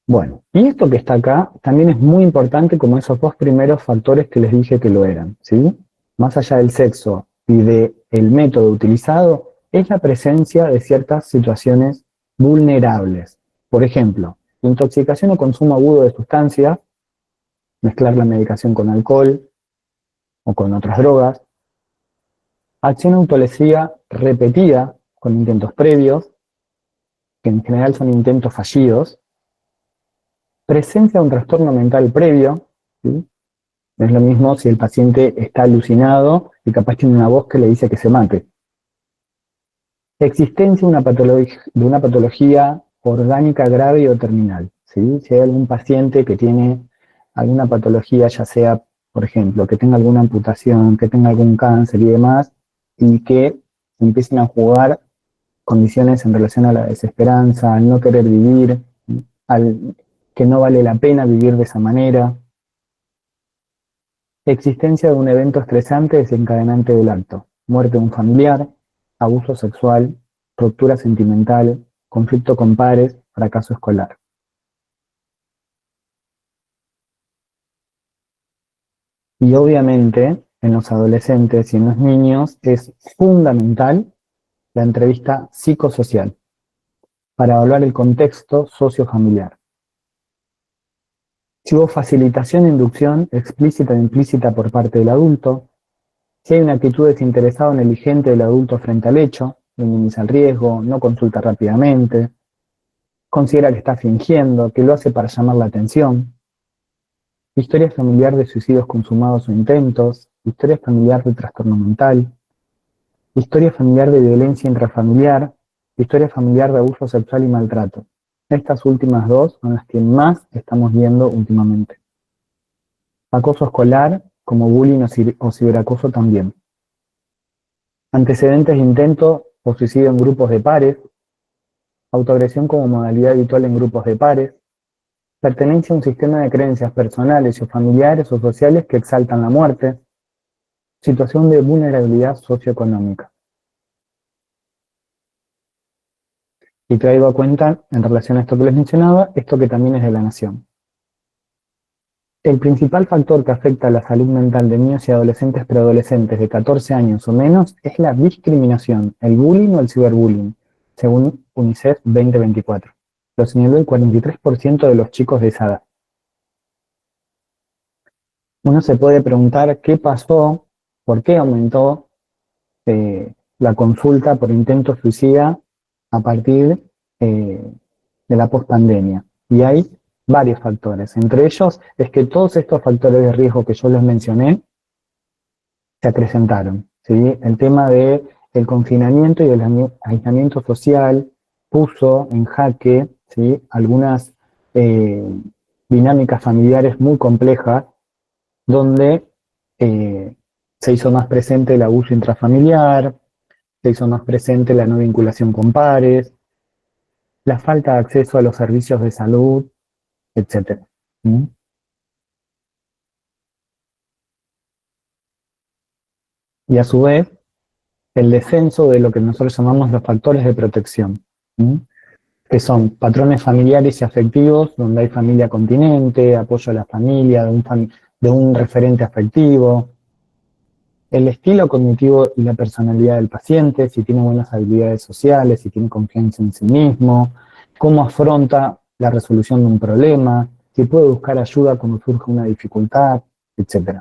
Bueno, y esto que está acá también es muy importante como esos dos primeros factores que les dije que lo eran, ¿sí? Más allá del sexo y del método utilizado, es la presencia de ciertas situaciones vulnerables. Por ejemplo, intoxicación o consumo agudo de sustancias, mezclar la medicación con alcohol o con otras drogas, acción autolesiva repetida con intentos previos, que en general son intentos fallidos, presencia de un trastorno mental previo, ¿sí? No es lo mismo si el paciente está alucinado y capaz tiene una voz que le dice que se mate. Existencia de una patología orgánica grave o terminal, ¿sí? Si hay algún paciente que tiene alguna patología, ya sea, por ejemplo, que tenga alguna amputación, que tenga algún cáncer y demás, y que empiecen a jugar condiciones en relación a la desesperanza, al no querer vivir, al que no vale la pena vivir de esa manera. Existencia de un evento estresante desencadenante del acto, muerte de un familiar, abuso sexual, ruptura sentimental, conflicto con pares, fracaso escolar. Y obviamente, en los adolescentes y en los niños es fundamental la entrevista psicosocial para evaluar el contexto sociofamiliar. Si hubo facilitación e inducción explícita e implícita por parte del adulto, si hay una actitud desinteresada o negligente del adulto frente al hecho, minimiza el riesgo, no consulta rápidamente, considera que está fingiendo, que lo hace para llamar la atención, historia familiar de suicidios consumados o intentos, historia familiar de trastorno mental, historia familiar de violencia intrafamiliar, historia familiar de abuso sexual y maltrato. Estas últimas dos son las que más estamos viendo últimamente. Acoso escolar, como bullying o ciberacoso también. Antecedentes de intento o suicidio en grupos de pares, autoagresión como modalidad habitual en grupos de pares, pertenencia a un sistema de creencias personales o familiares o sociales que exaltan la muerte, situación de vulnerabilidad socioeconómica. Y traigo a cuenta, en relación a esto que les mencionaba, esto que también es de la Nación. El principal factor que afecta a la salud mental de niños y adolescentes preadolescentes de 14 años o menos es la discriminación, el bullying o el ciberbullying, según UNICEF 2024. Lo señaló el 43% de los chicos de esa edad. Uno se puede preguntar qué pasó, por qué aumentó la consulta por intento suicida a partir de la pospandemia. Y hay varios factores. Entre ellos es que todos estos factores de riesgo que yo les mencioné se acrecentaron, ¿sí? El tema del confinamiento y el aislamiento social puso en jaque, ¿sí?, algunas dinámicas familiares muy complejas donde se hizo más presente el abuso intrafamiliar, se hizo más presente la no vinculación con pares, la falta de acceso a los servicios de salud, etc. Y a su vez, el descenso de lo que nosotros llamamos los factores de protección, que son patrones familiares y afectivos, donde hay familia continente, apoyo a la familia, de un referente afectivo, el estilo cognitivo y la personalidad del paciente, si tiene buenas habilidades sociales, si tiene confianza en sí mismo, cómo afronta la resolución de un problema, si puede buscar ayuda cuando surge una dificultad, etc.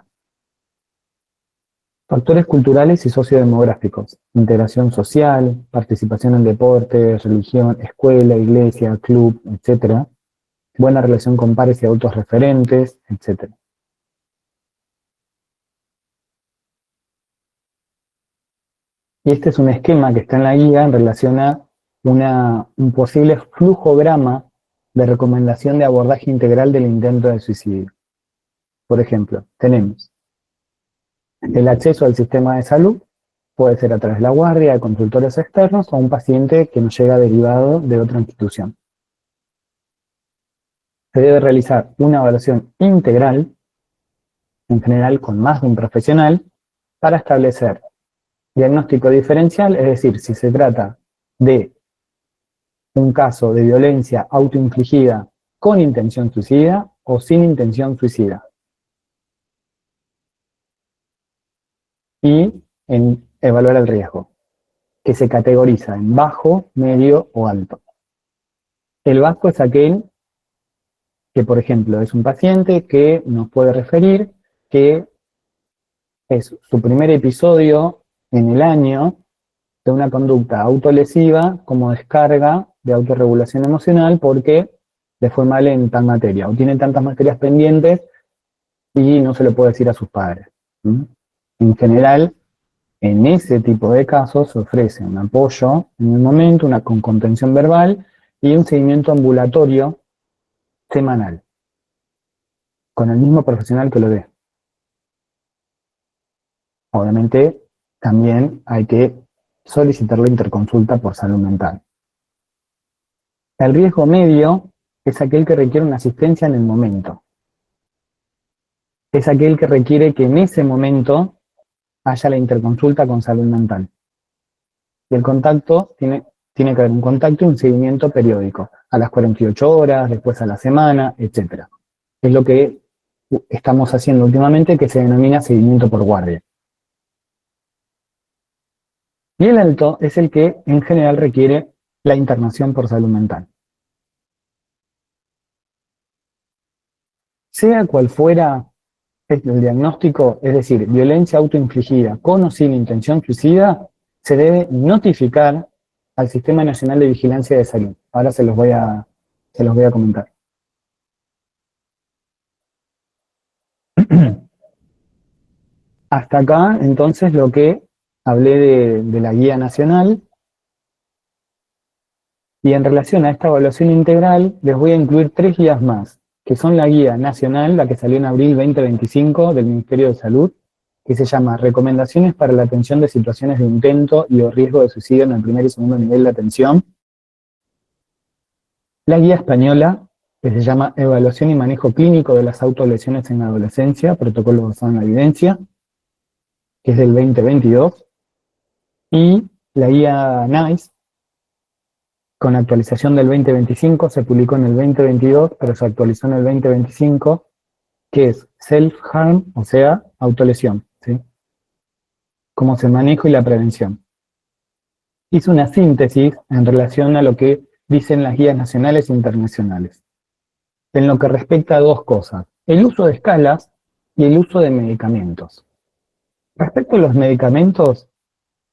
Factores culturales y sociodemográficos, integración social, participación en deporte, religión, escuela, iglesia, club, etc. Buena relación con pares y adultos referentes, etc. Y este es un esquema que está en la guía en relación a un posible flujograma de recomendación de abordaje integral del intento de suicidio. Por ejemplo, tenemos el acceso al sistema de salud, puede ser a través de la guardia, de consultorios externos o un paciente que nos llega derivado de otra institución. Se debe realizar una evaluación integral en general con más de un profesional, para establecer diagnóstico diferencial, es decir, si se trata de un caso de violencia autoinfligida con intención suicida o sin intención suicida. Y en evaluar el riesgo, que se categoriza en bajo, medio o alto. El bajo es aquel que, por ejemplo, es un paciente que nos puede referir que es su primer episodio en el año de una conducta autolesiva como descarga de autorregulación emocional porque le fue mal en tal materia, o tiene tantas materias pendientes y no se lo puede decir a sus padres. En general, en ese tipo de casos se ofrece un apoyo en el momento, con contención verbal y un seguimiento ambulatorio semanal, con el mismo profesional que lo dé. Obviamente, también hay que solicitar la interconsulta por salud mental. El riesgo medio es aquel que requiere una asistencia en el momento. Es aquel que requiere que en ese momento haya la interconsulta con salud mental. Y el contacto, tiene que haber un contacto y un seguimiento periódico, a las 48 horas, después a la semana, etc. Es lo que estamos haciendo últimamente, que se denomina seguimiento por guardia. Y el alto es el que en general requiere la internación por salud mental. Sea cual fuera el diagnóstico, es decir, violencia autoinfligida con o sin intención suicida, se debe notificar al Sistema Nacional de Vigilancia de Salud. Ahora se los voy a comentar. Hasta acá, entonces, lo que hablé de la guía nacional. Y en relación a esta evaluación integral, les voy a incluir 3 guías más, que son la guía nacional, la que salió en abril 2025 del Ministerio de Salud, que se llama Recomendaciones para la atención de situaciones de intento y o riesgo de suicidio en el primer y segundo nivel de atención. La guía española, que se llama Evaluación y manejo clínico de las autolesiones en la adolescencia, protocolo basado en la evidencia, que es del 2022. Y la guía NICE, con actualización del 2025, se publicó en el 2022, pero se actualizó en el 2025, que es self-harm, o sea, autolesión, ¿sí? Cómo se maneja y la prevención. Hizo una síntesis en relación a lo que dicen las guías nacionales e internacionales, en lo que respecta a 2 cosas, el uso de escalas y el uso de medicamentos. Respecto a los medicamentos,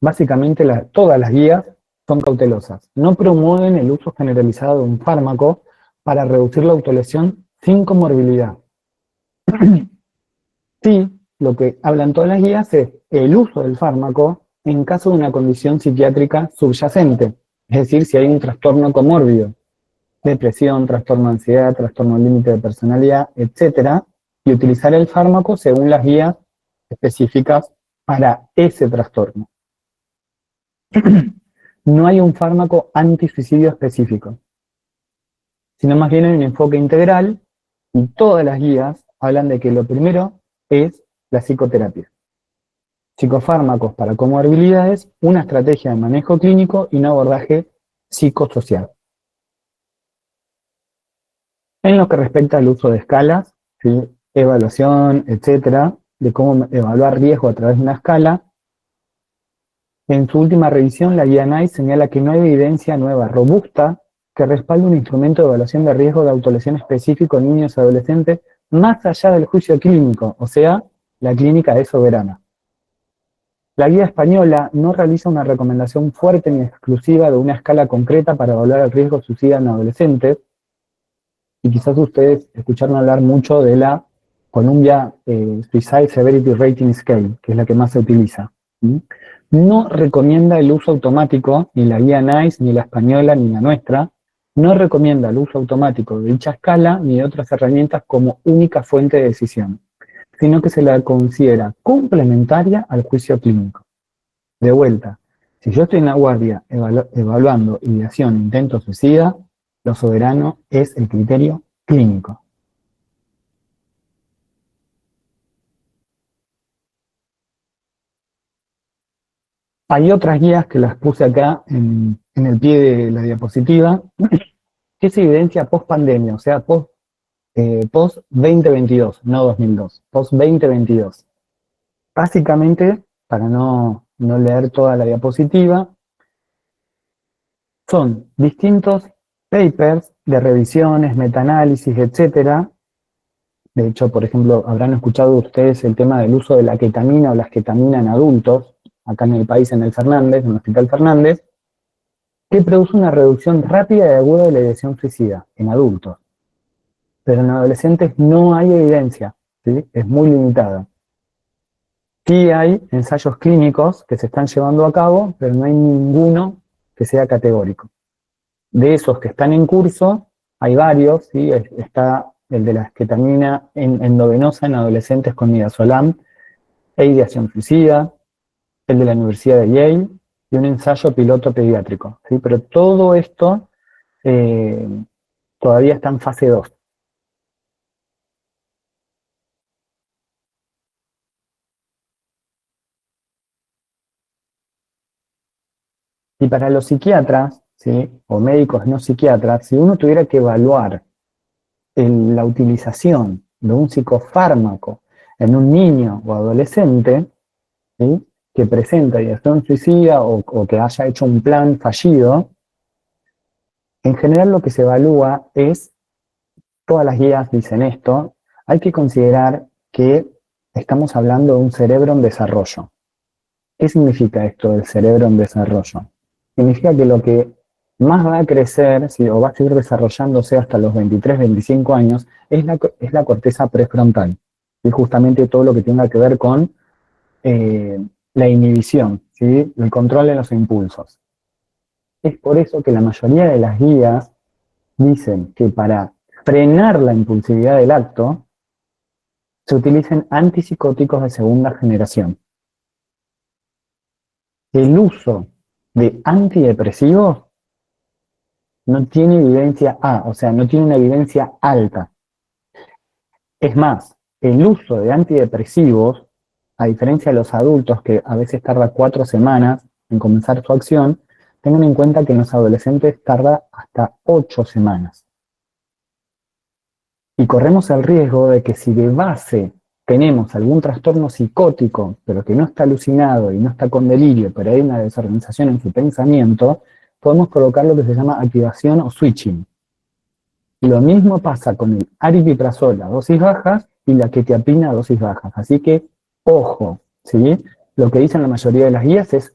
básicamente todas las guías son cautelosas. No promueven el uso generalizado de un fármaco para reducir la autolesión sin comorbilidad. Sí, lo que hablan todas las guías es el uso del fármaco en caso de una condición psiquiátrica subyacente, es decir, si hay un trastorno comórbido, depresión, trastorno de ansiedad, trastorno límite de personalidad, etc., y utilizar el fármaco según las guías específicas para ese trastorno. No hay un fármaco antisuicidio específico, sino más bien hay un enfoque integral, y todas las guías hablan de que lo primero es la psicoterapia. Psicofármacos para comorbilidades, una estrategia de manejo clínico y un abordaje psicosocial. En lo que respecta al uso de escalas, ¿sí?, evaluación, etcétera, de cómo evaluar riesgo a través de una escala, en su última revisión, la guía NICE señala que no hay evidencia nueva, robusta, que respalde un instrumento de evaluación de riesgo de autolesión específico en niños y adolescentes más allá del juicio clínico, o sea, la clínica es soberana. La guía española no realiza una recomendación fuerte ni exclusiva de una escala concreta para evaluar el riesgo suicida en adolescentes, y quizás ustedes escucharon hablar mucho de la Columbia Suicide Severity Rating Scale, que es la que más se utiliza. No recomienda el uso automático, ni la guía NICE, ni la española, ni la nuestra, no recomienda el uso automático de dicha escala ni de otras herramientas como única fuente de decisión, sino que se la considera complementaria al juicio clínico. De vuelta, si yo estoy en la guardia evaluando ideación, intento suicida, lo soberano es el criterio clínico. Hay otras guías que las puse acá en el pie de la diapositiva, que es evidencia post-pandemia, o sea, post-2022, no 2002, post-2022. Básicamente, para no leer toda la diapositiva, son distintos papers de revisiones, metaanálisis, etcétera. De hecho, por ejemplo, habrán escuchado ustedes el tema del uso de la ketamina o la esketamina en adultos, acá en el país, en el Fernández, en el Hospital Fernández, que produce una reducción rápida y aguda de la ideación suicida en adultos. Pero en adolescentes no hay evidencia, ¿sí? Es muy limitada. Sí hay ensayos clínicos que se están llevando a cabo, pero no hay ninguno que sea categórico. De esos que están en curso, hay varios, ¿sí? Está el de la esketamina endovenosa en adolescentes con midazolam e ideación suicida, el de la Universidad de Yale y un ensayo piloto pediátrico, ¿sí? Pero todo esto todavía está en fase 2. Y para los psiquiatras, ¿sí? O médicos no psiquiatras, si uno tuviera que evaluar la utilización de un psicofármaco en un niño o adolescente, ¿sí? Que presenta ideación suicida o que haya hecho un plan fallido, en general lo que se evalúa es, todas las guías dicen esto, hay que considerar que estamos hablando de un cerebro en desarrollo. ¿Qué significa esto del cerebro en desarrollo? Significa que lo que más va a crecer, ¿sí? O va a seguir desarrollándose hasta los 23, 25 años, es la corteza prefrontal. Y justamente todo lo que tenga que ver con la inhibición, ¿sí? El control de los impulsos. Es por eso que la mayoría de las guías dicen que para frenar la impulsividad del acto, se utilicen antipsicóticos de segunda generación. El uso de antidepresivos no tiene evidencia A, o sea, no tiene una evidencia alta. Es más, el uso de antidepresivos, a diferencia de los adultos que a veces tarda 4 semanas en comenzar su acción, tengan en cuenta que en los adolescentes tarda hasta 8 semanas. Y corremos el riesgo de que si de base tenemos algún trastorno psicótico, pero que no está alucinado y no está con delirio, pero hay una desorganización en su pensamiento, podemos provocar lo que se llama activación o switching. Lo mismo pasa con el aripiprazol a dosis bajas y la quetiapina a dosis bajas. Así que, ojo, ¿sí? Lo que dicen la mayoría de las guías es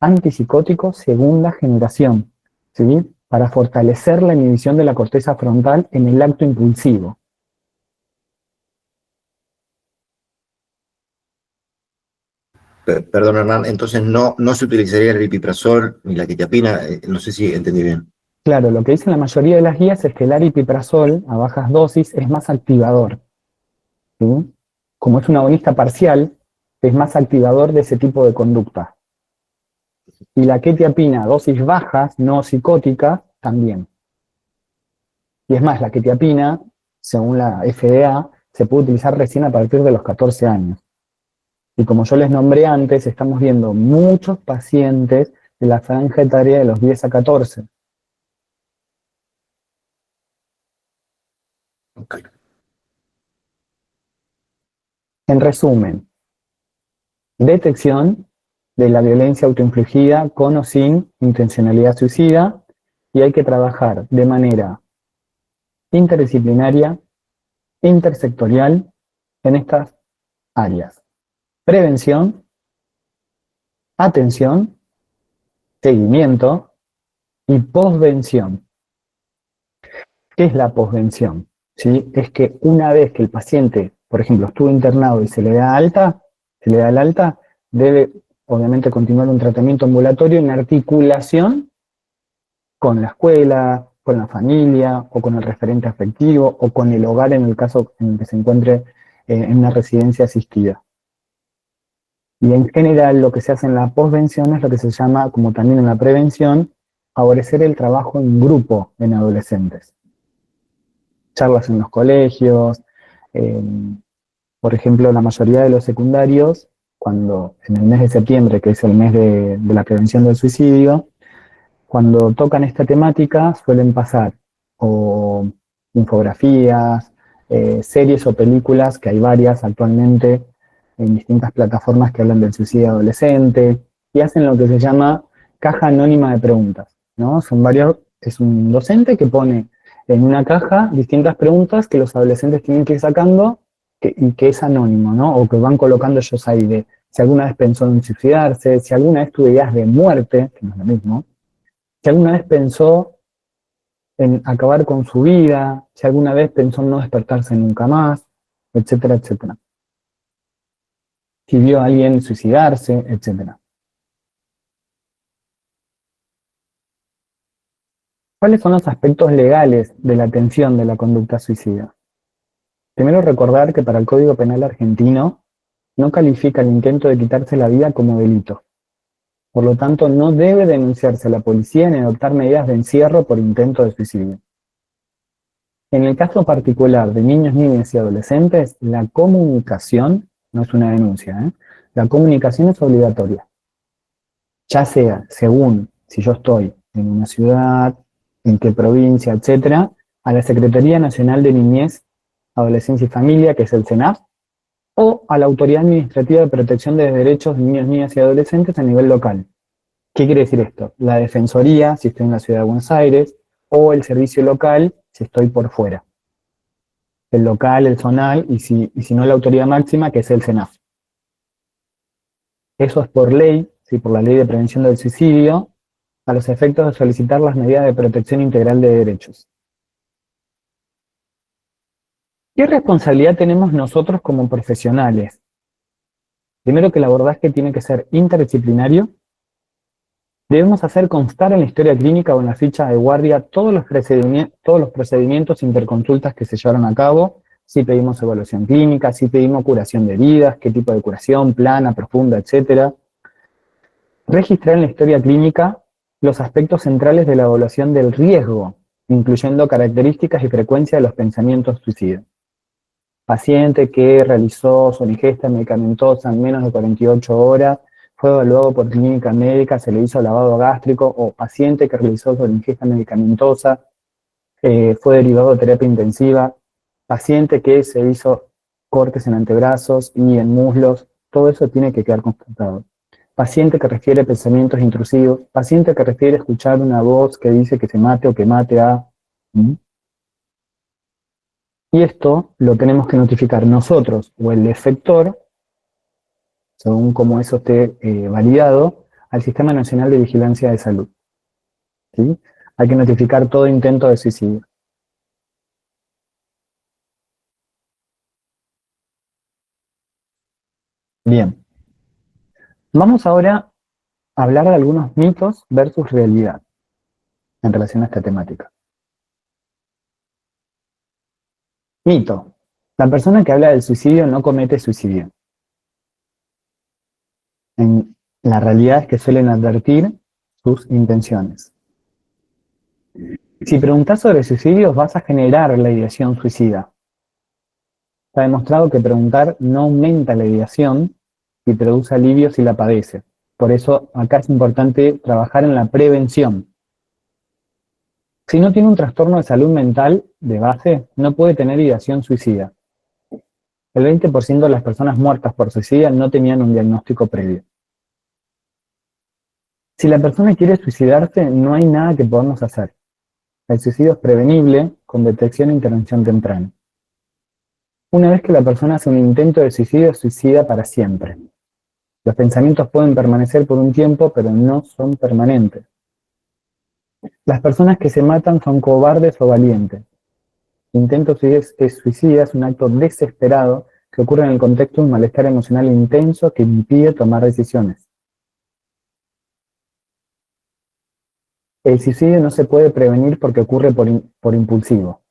antipsicótico segunda generación, ¿sí? Para fortalecer la inhibición de la corteza frontal en el acto impulsivo. Perdón, Hernán, entonces no se utilizaría el aripiprazol ni la quetiapina, no sé si entendí bien. Claro, lo que dicen la mayoría de las guías es que el aripiprazol a bajas dosis es más activador, ¿sí? Como es un agonista parcial, es más activador de ese tipo de conducta. Y la quetiapina a dosis bajas, no psicóticas, también. Y es más, la quetiapina, según la FDA, se puede utilizar recién a partir de los 14 años. Y como yo les nombré antes, estamos viendo muchos pacientes de la franja etaria de los 10 a 14. Okay. En resumen, detección de la violencia autoinfligida con o sin intencionalidad suicida, y hay que trabajar de manera interdisciplinaria, intersectorial en estas áreas. Prevención, atención, seguimiento y posvención. ¿Qué es la posvención? ¿Sí? Es que una vez que el paciente, por ejemplo, estuvo internado y se le da el alta, debe obviamente continuar un tratamiento ambulatorio en articulación con la escuela, con la familia, o con el referente afectivo, o con el hogar en el caso en el que se encuentre en una residencia asistida. Y en general lo que se hace en la posvención es lo que se llama, como también en la prevención, favorecer el trabajo en grupo en adolescentes. Charlas en los colegios, por ejemplo, la mayoría de los secundarios cuando en el mes de septiembre, que es el mes de la prevención del suicidio, cuando tocan esta temática suelen pasar o infografías, series o películas, que hay varias actualmente en distintas plataformas que hablan del suicidio adolescente, y hacen lo que se llama caja anónima de preguntas, ¿no? Es un docente que pone en una caja distintas preguntas que los adolescentes tienen que ir sacando y que es anónimo, ¿no? O que van colocando ellos ahí de si alguna vez pensó en suicidarse, si alguna vez tuvo ideas de muerte, que no es lo mismo, si alguna vez pensó en acabar con su vida, si alguna vez pensó en no despertarse nunca más, etcétera, etcétera. Si vio a alguien suicidarse, etcétera. ¿Cuáles son los aspectos legales de la atención de la conducta suicida? Primero, recordar que para el Código Penal argentino no califica el intento de quitarse la vida como delito. Por lo tanto, no debe denunciarse a la policía ni adoptar medidas de encierro por intento de suicidio. En el caso particular de niños, niñas y adolescentes, la comunicación no es una denuncia, la comunicación es obligatoria. Ya sea según si yo estoy en una ciudad, en qué provincia, etcétera, a la Secretaría Nacional de Niñez, Adolescencia y Familia, que es el CENAF, o a la Autoridad Administrativa de Protección de Derechos de Niños, Niñas y Adolescentes a nivel local. ¿Qué quiere decir esto? La Defensoría, si estoy en la Ciudad de Buenos Aires, o el servicio local, si estoy por fuera. El local, el zonal, y si no la autoridad máxima, que es el CENAF. Eso es por ley, ¿sí? Por la Ley de Prevención del Suicidio, a los efectos de solicitar las medidas de protección integral de derechos. ¿Qué responsabilidad tenemos nosotros como profesionales? Primero, que el abordaje tiene que ser interdisciplinario. Debemos hacer constar en la historia clínica o en la ficha de guardia todos los procedimientos interconsultas que se llevaron a cabo, si pedimos evaluación clínica, si pedimos curación de heridas, qué tipo de curación, plana, profunda, etc. Registrar en la historia clínica los aspectos centrales de la evaluación del riesgo, incluyendo características y frecuencia de los pensamientos suicidas. Paciente que realizó su ingesta medicamentosa en menos de 48 horas, fue evaluado por clínica médica, se le hizo lavado gástrico, o paciente que realizó su ingesta medicamentosa, fue derivado de terapia intensiva, paciente que se hizo cortes en antebrazos y en muslos, todo eso tiene que quedar constatado. Paciente que refiere pensamientos intrusivos, paciente que refiere escuchar una voz que dice que se mate o que mate a... Y esto lo tenemos que notificar nosotros o el efector, según cómo eso esté validado, al Sistema Nacional de Vigilancia de Salud. ¿Sí? Hay que notificar todo intento de suicidio. Bien. Vamos ahora a hablar de algunos mitos versus realidad en relación a esta temática. Mito. La persona que habla del suicidio no comete suicidio. La realidad es que suelen advertir sus intenciones. Si preguntas sobre suicidios, vas a generar la ideación suicida. Está demostrado que preguntar no aumenta la ideación y produce alivio si la padece. Por eso acá es importante trabajar en la prevención. Si no tiene un trastorno de salud mental de base, no puede tener ideación suicida. El 20% de las personas muertas por suicidio no tenían un diagnóstico previo. Si la persona quiere suicidarse, no hay nada que podamos hacer. El suicidio es prevenible con detección e intervención temprana. Una vez que la persona hace un intento de suicidio, suicida para siempre. Los pensamientos pueden permanecer por un tiempo, pero no son permanentes. Las personas que se matan son cobardes o valientes. Intento suicida es un acto desesperado que ocurre en el contexto de un malestar emocional intenso que impide tomar decisiones. El suicidio no se puede prevenir porque ocurre por impulsivo.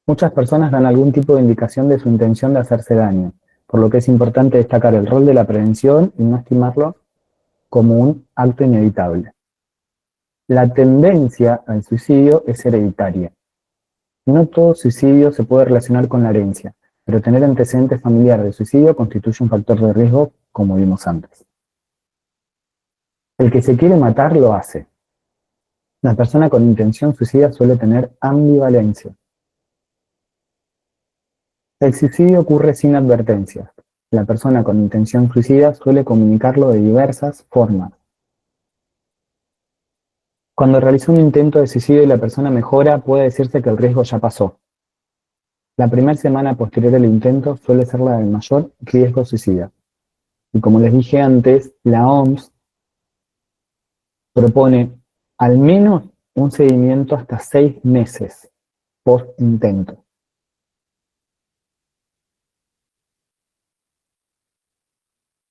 Muchas personas dan algún tipo de indicación de su intención de hacerse daño, por lo que es importante destacar el rol de la prevención y no estimarlo como un acto inevitable. La tendencia al suicidio es hereditaria. No todo suicidio se puede relacionar con la herencia, pero tener antecedentes familiares de suicidio constituye un factor de riesgo como vimos antes. El que se quiere matar lo hace. La persona con intención suicida suele tener ambivalencia. El suicidio ocurre sin advertencias. La persona con intención suicida suele comunicarlo de diversas formas. Cuando realiza un intento de suicidio y la persona mejora, puede decirse que el riesgo ya pasó. La primera semana posterior al intento suele ser la del mayor riesgo suicida. Y como les dije antes, la OMS propone al menos un seguimiento hasta 6 meses post-intento.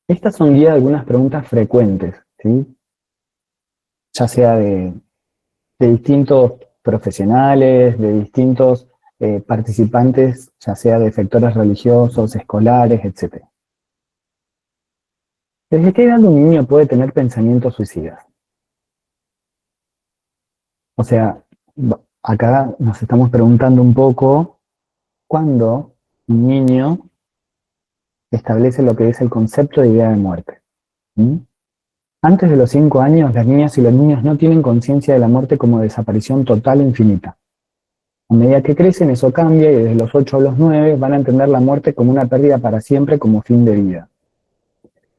Estas son guías de algunas preguntas frecuentes, ¿sí? Ya sea de distintos profesionales, de distintos participantes, ya sea de sectores religiosos, escolares, etc. ¿Desde qué edad un niño puede tener pensamientos suicidas? O sea, acá nos estamos preguntando un poco cuándo un niño establece lo que es el concepto de idea de muerte. ¿Mm? Antes de los 5 años, las niñas y los niños no tienen conciencia de la muerte como desaparición total e infinita. A medida que crecen, eso cambia y desde los 8 a los 9 van a entender la muerte como una pérdida para siempre, como fin de vida.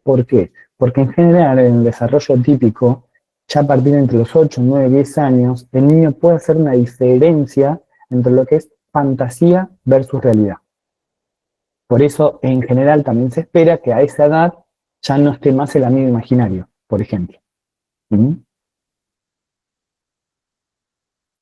¿Por qué? Porque en general, en el desarrollo típico, ya a partir de entre los 8, 9, 10 años, el niño puede hacer una diferencia entre lo que es fantasía versus realidad. Por eso, en general, también se espera que a esa edad ya no esté más el amigo imaginario, por ejemplo. ¿Mm?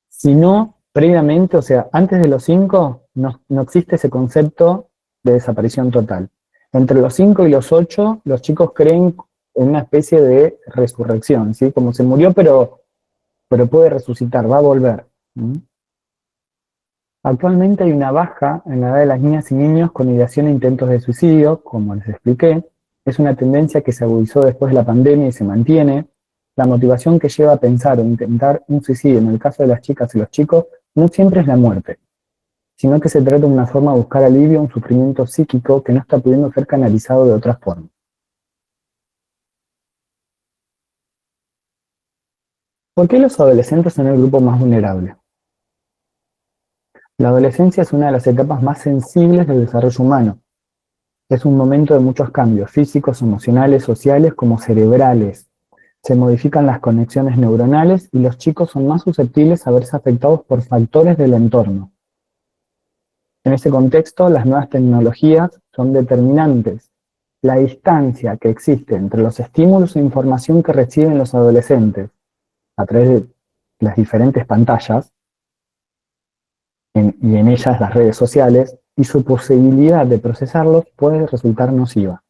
Si no, previamente, o sea, antes de los 5, no existe ese concepto de desaparición total. Entre los 5 y los 8, los chicos creen en una especie de resurrección, ¿sí? Como se murió, pero puede resucitar, va a volver. ¿Mm? Actualmente hay una baja en la edad de las niñas y niños con ideación e intentos de suicidio, como les expliqué. Es una tendencia que se agudizó después de la pandemia y se mantiene. La motivación que lleva a pensar o intentar un suicidio en el caso de las chicas y los chicos no siempre es la muerte, sino que se trata de una forma de buscar alivio a un sufrimiento psíquico que no está pudiendo ser canalizado de otra forma. ¿Por qué los adolescentes son el grupo más vulnerable? La adolescencia es una de las etapas más sensibles del desarrollo humano. Es un momento de muchos cambios físicos, emocionales, sociales, como cerebrales. Se modifican las conexiones neuronales y los chicos son más susceptibles a verse afectados por factores del entorno. En ese contexto, las nuevas tecnologías son determinantes. La distancia que existe entre los estímulos e información que reciben los adolescentes a través de las diferentes pantallas, y en ellas las redes sociales, y su posibilidad de procesarlos puede resultar nociva.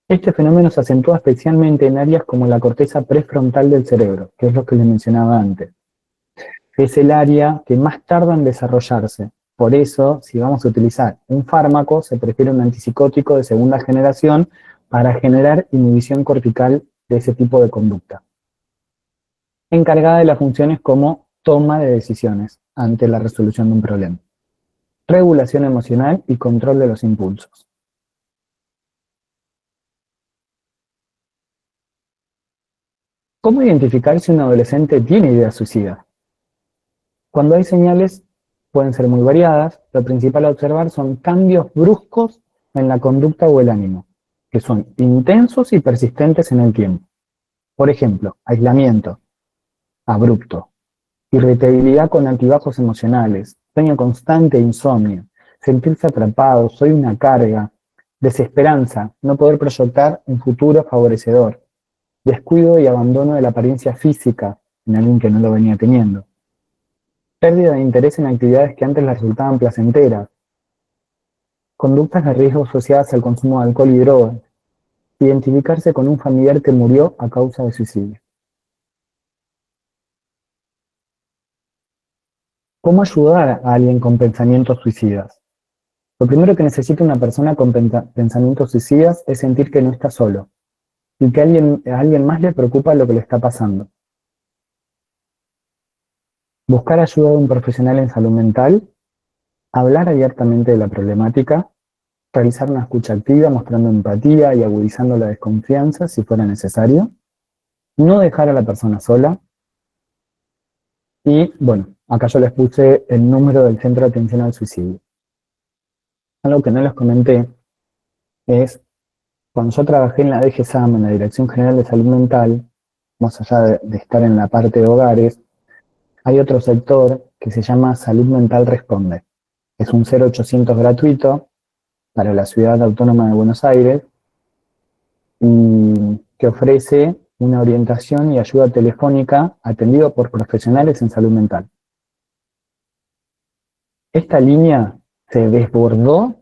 Este fenómeno se acentúa especialmente en áreas como la corteza prefrontal del cerebro, que es lo que les mencionaba antes. Es el área que más tarda en desarrollarse. Por eso, si vamos a utilizar un fármaco, se prefiere un antipsicótico de segunda generación para generar inhibición cortical de ese tipo de conducta, encargada de las funciones como toma de decisiones ante la resolución de un problema, regulación emocional y control de los impulsos. ¿Cómo identificar si un adolescente tiene ideas suicidas? Cuando hay señales, pueden ser muy variadas. Lo principal a observar son cambios bruscos en la conducta o el ánimo, que son intensos y persistentes en el tiempo. Por ejemplo, aislamiento abrupto, irritabilidad con altibajos emocionales, sueño constante e insomnio, sentirse atrapado, soy una carga, desesperanza, no poder proyectar un futuro favorecedor, descuido y abandono de la apariencia física en alguien que no lo venía teniendo, pérdida de interés en actividades que antes les resultaban placenteras, conductas de riesgo asociadas al consumo de alcohol y drogas, identificarse con un familiar que murió a causa de suicidio. ¿Cómo ayudar a alguien con pensamientos suicidas? Lo primero que necesita una persona con pensamientos suicidas es sentir que no está solo y que a alguien más le preocupa lo que le está pasando. Buscar ayuda de un profesional en salud mental, hablar abiertamente de la problemática, realizar una escucha activa mostrando empatía y agudizando la desconfianza si fuera necesario, no dejar a la persona sola, y bueno, acá yo les puse el número del Centro de Atención al Suicidio. Algo que no les comenté es, cuando yo trabajé en la DGSAM, en la Dirección General de Salud Mental, más allá de estar en la parte de hogares, hay otro sector que se llama Salud Mental Responde. Es un 0800 gratuito para la Ciudad Autónoma de Buenos Aires y que ofrece una orientación y ayuda telefónica atendido por profesionales en salud mental. Esta línea se desbordó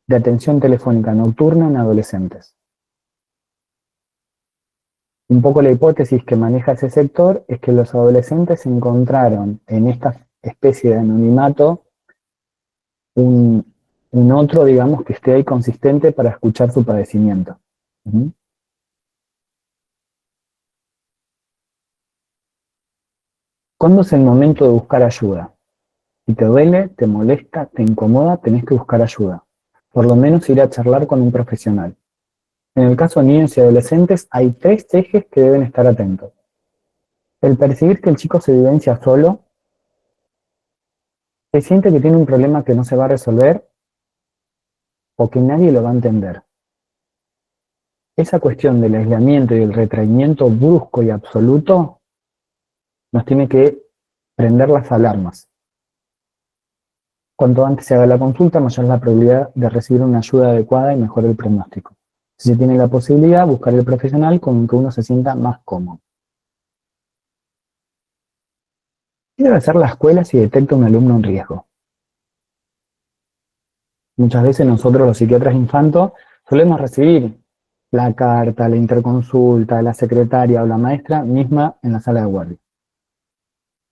de atención telefónica nocturna en adolescentes. Un poco la hipótesis que maneja ese sector es que los adolescentes encontraron en esta especie de anonimato un otro, digamos, que esté ahí consistente para escuchar su padecimiento. ¿Mm? ¿Cuándo es el momento de buscar ayuda? Si te duele, te molesta, te incomoda, tenés que buscar ayuda. Por lo menos ir a charlar con un profesional. En el caso de niños y adolescentes hay 3 ejes que deben estar atentos. El percibir que el chico se vivencia solo, que siente que tiene un problema que no se va a resolver o que nadie lo va a entender. Esa cuestión del aislamiento y el retraimiento brusco y absoluto nos tiene que prender las alarmas. Cuanto antes se haga la consulta, mayor es la probabilidad de recibir una ayuda adecuada y mejor el pronóstico. Si se tiene la posibilidad, buscar el profesional con el que uno se sienta más cómodo. ¿Qué debe hacer la escuela si detecta un alumno en riesgo? Muchas veces nosotros, los psiquiatras infantos, solemos recibir la carta, la interconsulta, la secretaria o la maestra misma en la sala de guardia.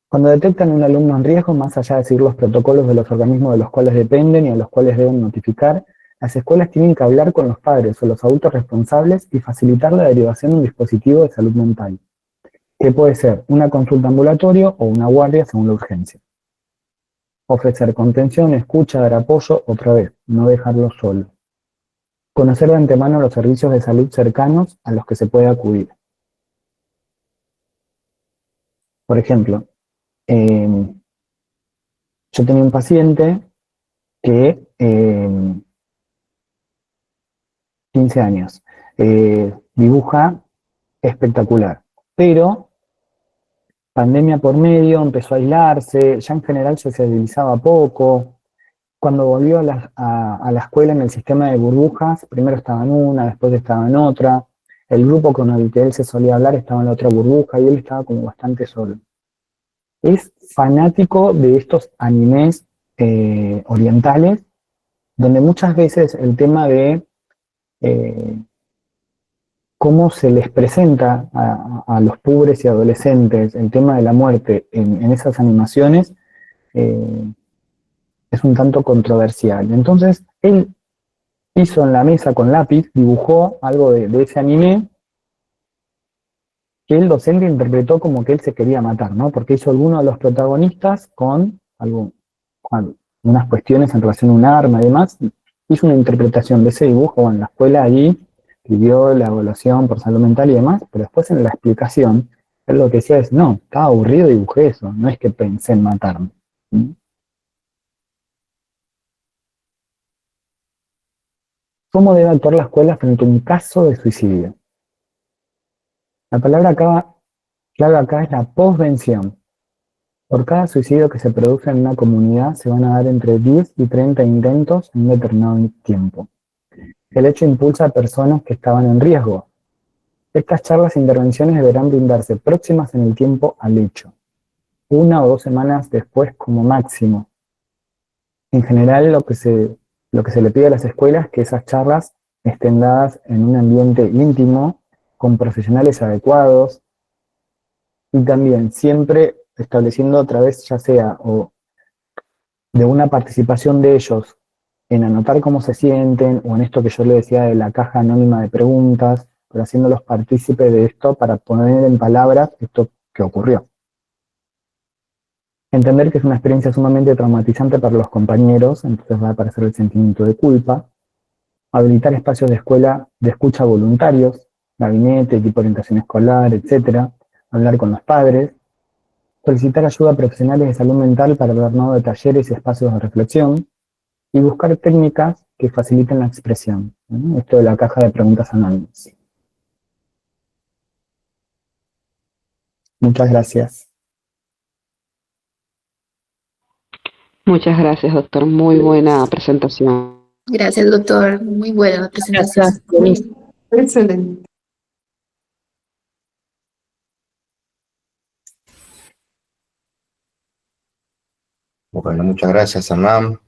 Cuando detectan un alumno en riesgo, más allá de seguir los protocolos de los organismos de los cuales dependen y a los cuales deben notificar, las escuelas tienen que hablar con los padres o los adultos responsables y facilitar la derivación de un dispositivo de salud mental, que puede ser una consulta ambulatorio o una guardia según la urgencia. Ofrecer contención, escucha, dar apoyo, otra vez, no dejarlo solo. Conocer de antemano los servicios de salud cercanos a los que se puede acudir. Por ejemplo, yo tenía un paciente que 15 años, dibuja espectacular, pero pandemia por medio, empezó a aislarse, ya en general se sociabilizaba poco. Cuando volvió a la escuela en el sistema de burbujas, primero estaba en una, después estaba en otra, el grupo con el que él se solía hablar estaba en la otra burbuja y él estaba como bastante solo. Es fanático de estos animes orientales, donde muchas veces el tema de cómo se les presenta a los púberes y adolescentes el tema de la muerte en esas animaciones es un tanto controversial. Entonces, él hizo en la mesa con lápiz, dibujó algo de ese anime que el docente interpretó como que él se quería matar, ¿no? Porque hizo alguno de los protagonistas con unas cuestiones en relación a un arma y demás. Hizo una interpretación de ese dibujo en la escuela allí, escribió la evaluación por salud mental y demás, pero después en la explicación, él lo que decía es, no, estaba aburrido y dibujé eso, no es que pensé en matarme. ¿Mm? ¿Cómo debe actuar la escuela frente a un caso de suicidio? La palabra clave acá es la posvención. Por cada suicidio que se produce en una comunidad se van a dar entre 10 y 30 intentos en un determinado tiempo. El hecho impulsa a personas que estaban en riesgo. Estas charlas e intervenciones deberán brindarse próximas en el tiempo al hecho, 1 o 2 semanas después como máximo. En general lo que se le pide a las escuelas es que esas charlas estén dadas en un ambiente íntimo, con profesionales adecuados, y también siempre estableciendo otra vez, ya sea o de una participación de ellos en anotar cómo se sienten, o en esto que yo le decía de la caja anónima de preguntas, pero haciéndolos partícipes de esto para poner en palabras esto que ocurrió. Entender que es una experiencia sumamente traumatizante para los compañeros, entonces va a aparecer el sentimiento de culpa. Habilitar espacios de escuela de escucha voluntarios, gabinete, equipo de orientación escolar, etcétera. Hablar con los padres. Solicitar ayuda a profesionales de salud mental para el armado de talleres y espacios de reflexión. Y buscar técnicas que faciliten la expresión, ¿no? Esto de la caja de preguntas anónimas. Muchas gracias. Muchas gracias, doctor. Muy buena presentación. Gracias, doctor. Muy buena la presentación. Gracias, buenísimo. Excelente. Bueno, muchas gracias, Hernán,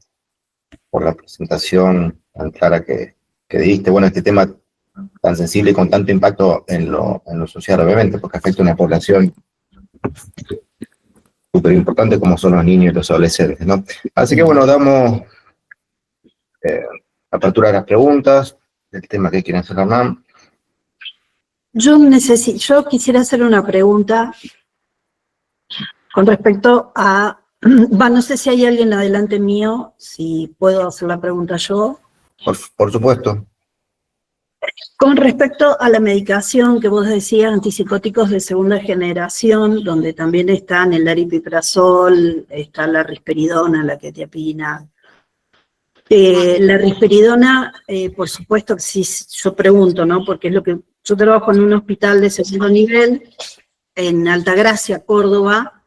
por la presentación tan clara que diste. Bueno, este tema tan sensible y con tanto impacto en lo social, obviamente, porque afecta a una población súper importante como son los niños y los adolescentes, ¿no? Así que, bueno, damos apertura a las preguntas del tema que quieren hacer, Hernán. Yo quisiera hacer una pregunta con respecto a, no sé si hay alguien adelante mío, si puedo hacer la pregunta yo. Por supuesto. Con respecto a la medicación que vos decías, antipsicóticos de segunda generación, donde también están el aripiprazol, está la risperidona, la quetiapina. La risperidona, por supuesto que sí, yo pregunto, ¿no? Porque es lo que yo trabajo en un hospital de segundo nivel, en Altagracia, Córdoba,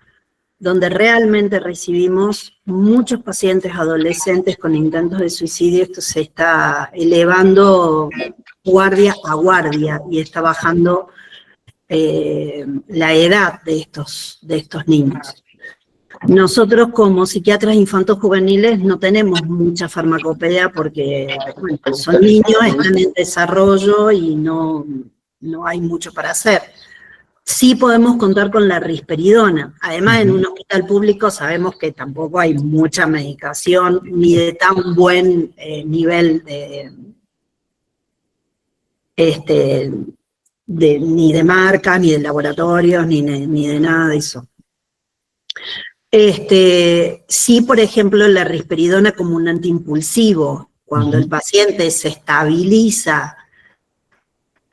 donde realmente recibimos muchos pacientes adolescentes con intentos de suicidio. Esto se está elevando guardia a guardia y está bajando la edad de estos niños. Nosotros como psiquiatras infanto-juveniles no tenemos mucha farmacopea porque bueno, son niños, están en desarrollo y no hay mucho para hacer. Sí podemos contar con la risperidona. Además, en un hospital público sabemos que tampoco hay mucha medicación, ni de tan buen nivel ni de marca, ni de laboratorios, ni de nada de eso. Sí, por ejemplo, la risperidona como un antiimpulsivo. Cuando el paciente se estabiliza,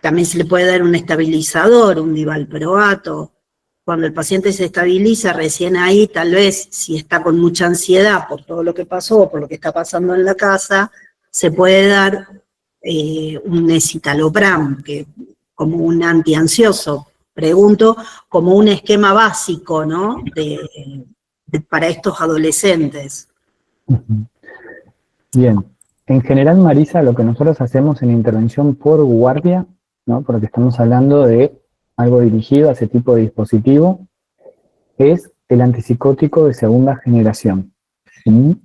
también se le puede dar un estabilizador, un divalproato. Cuando el paciente se estabiliza, recién ahí, tal vez, si está con mucha ansiedad por todo lo que pasó, por lo que está pasando en la casa, se puede dar un escitalopram, que como un antiansioso. Pregunto, como un esquema básico, ¿no? Para estos adolescentes. Bien. En general, Marisa, lo que nosotros hacemos en intervención por guardia, ¿no? Porque estamos hablando de algo dirigido a ese tipo de dispositivo, es el antipsicótico de segunda generación. ¿Sí?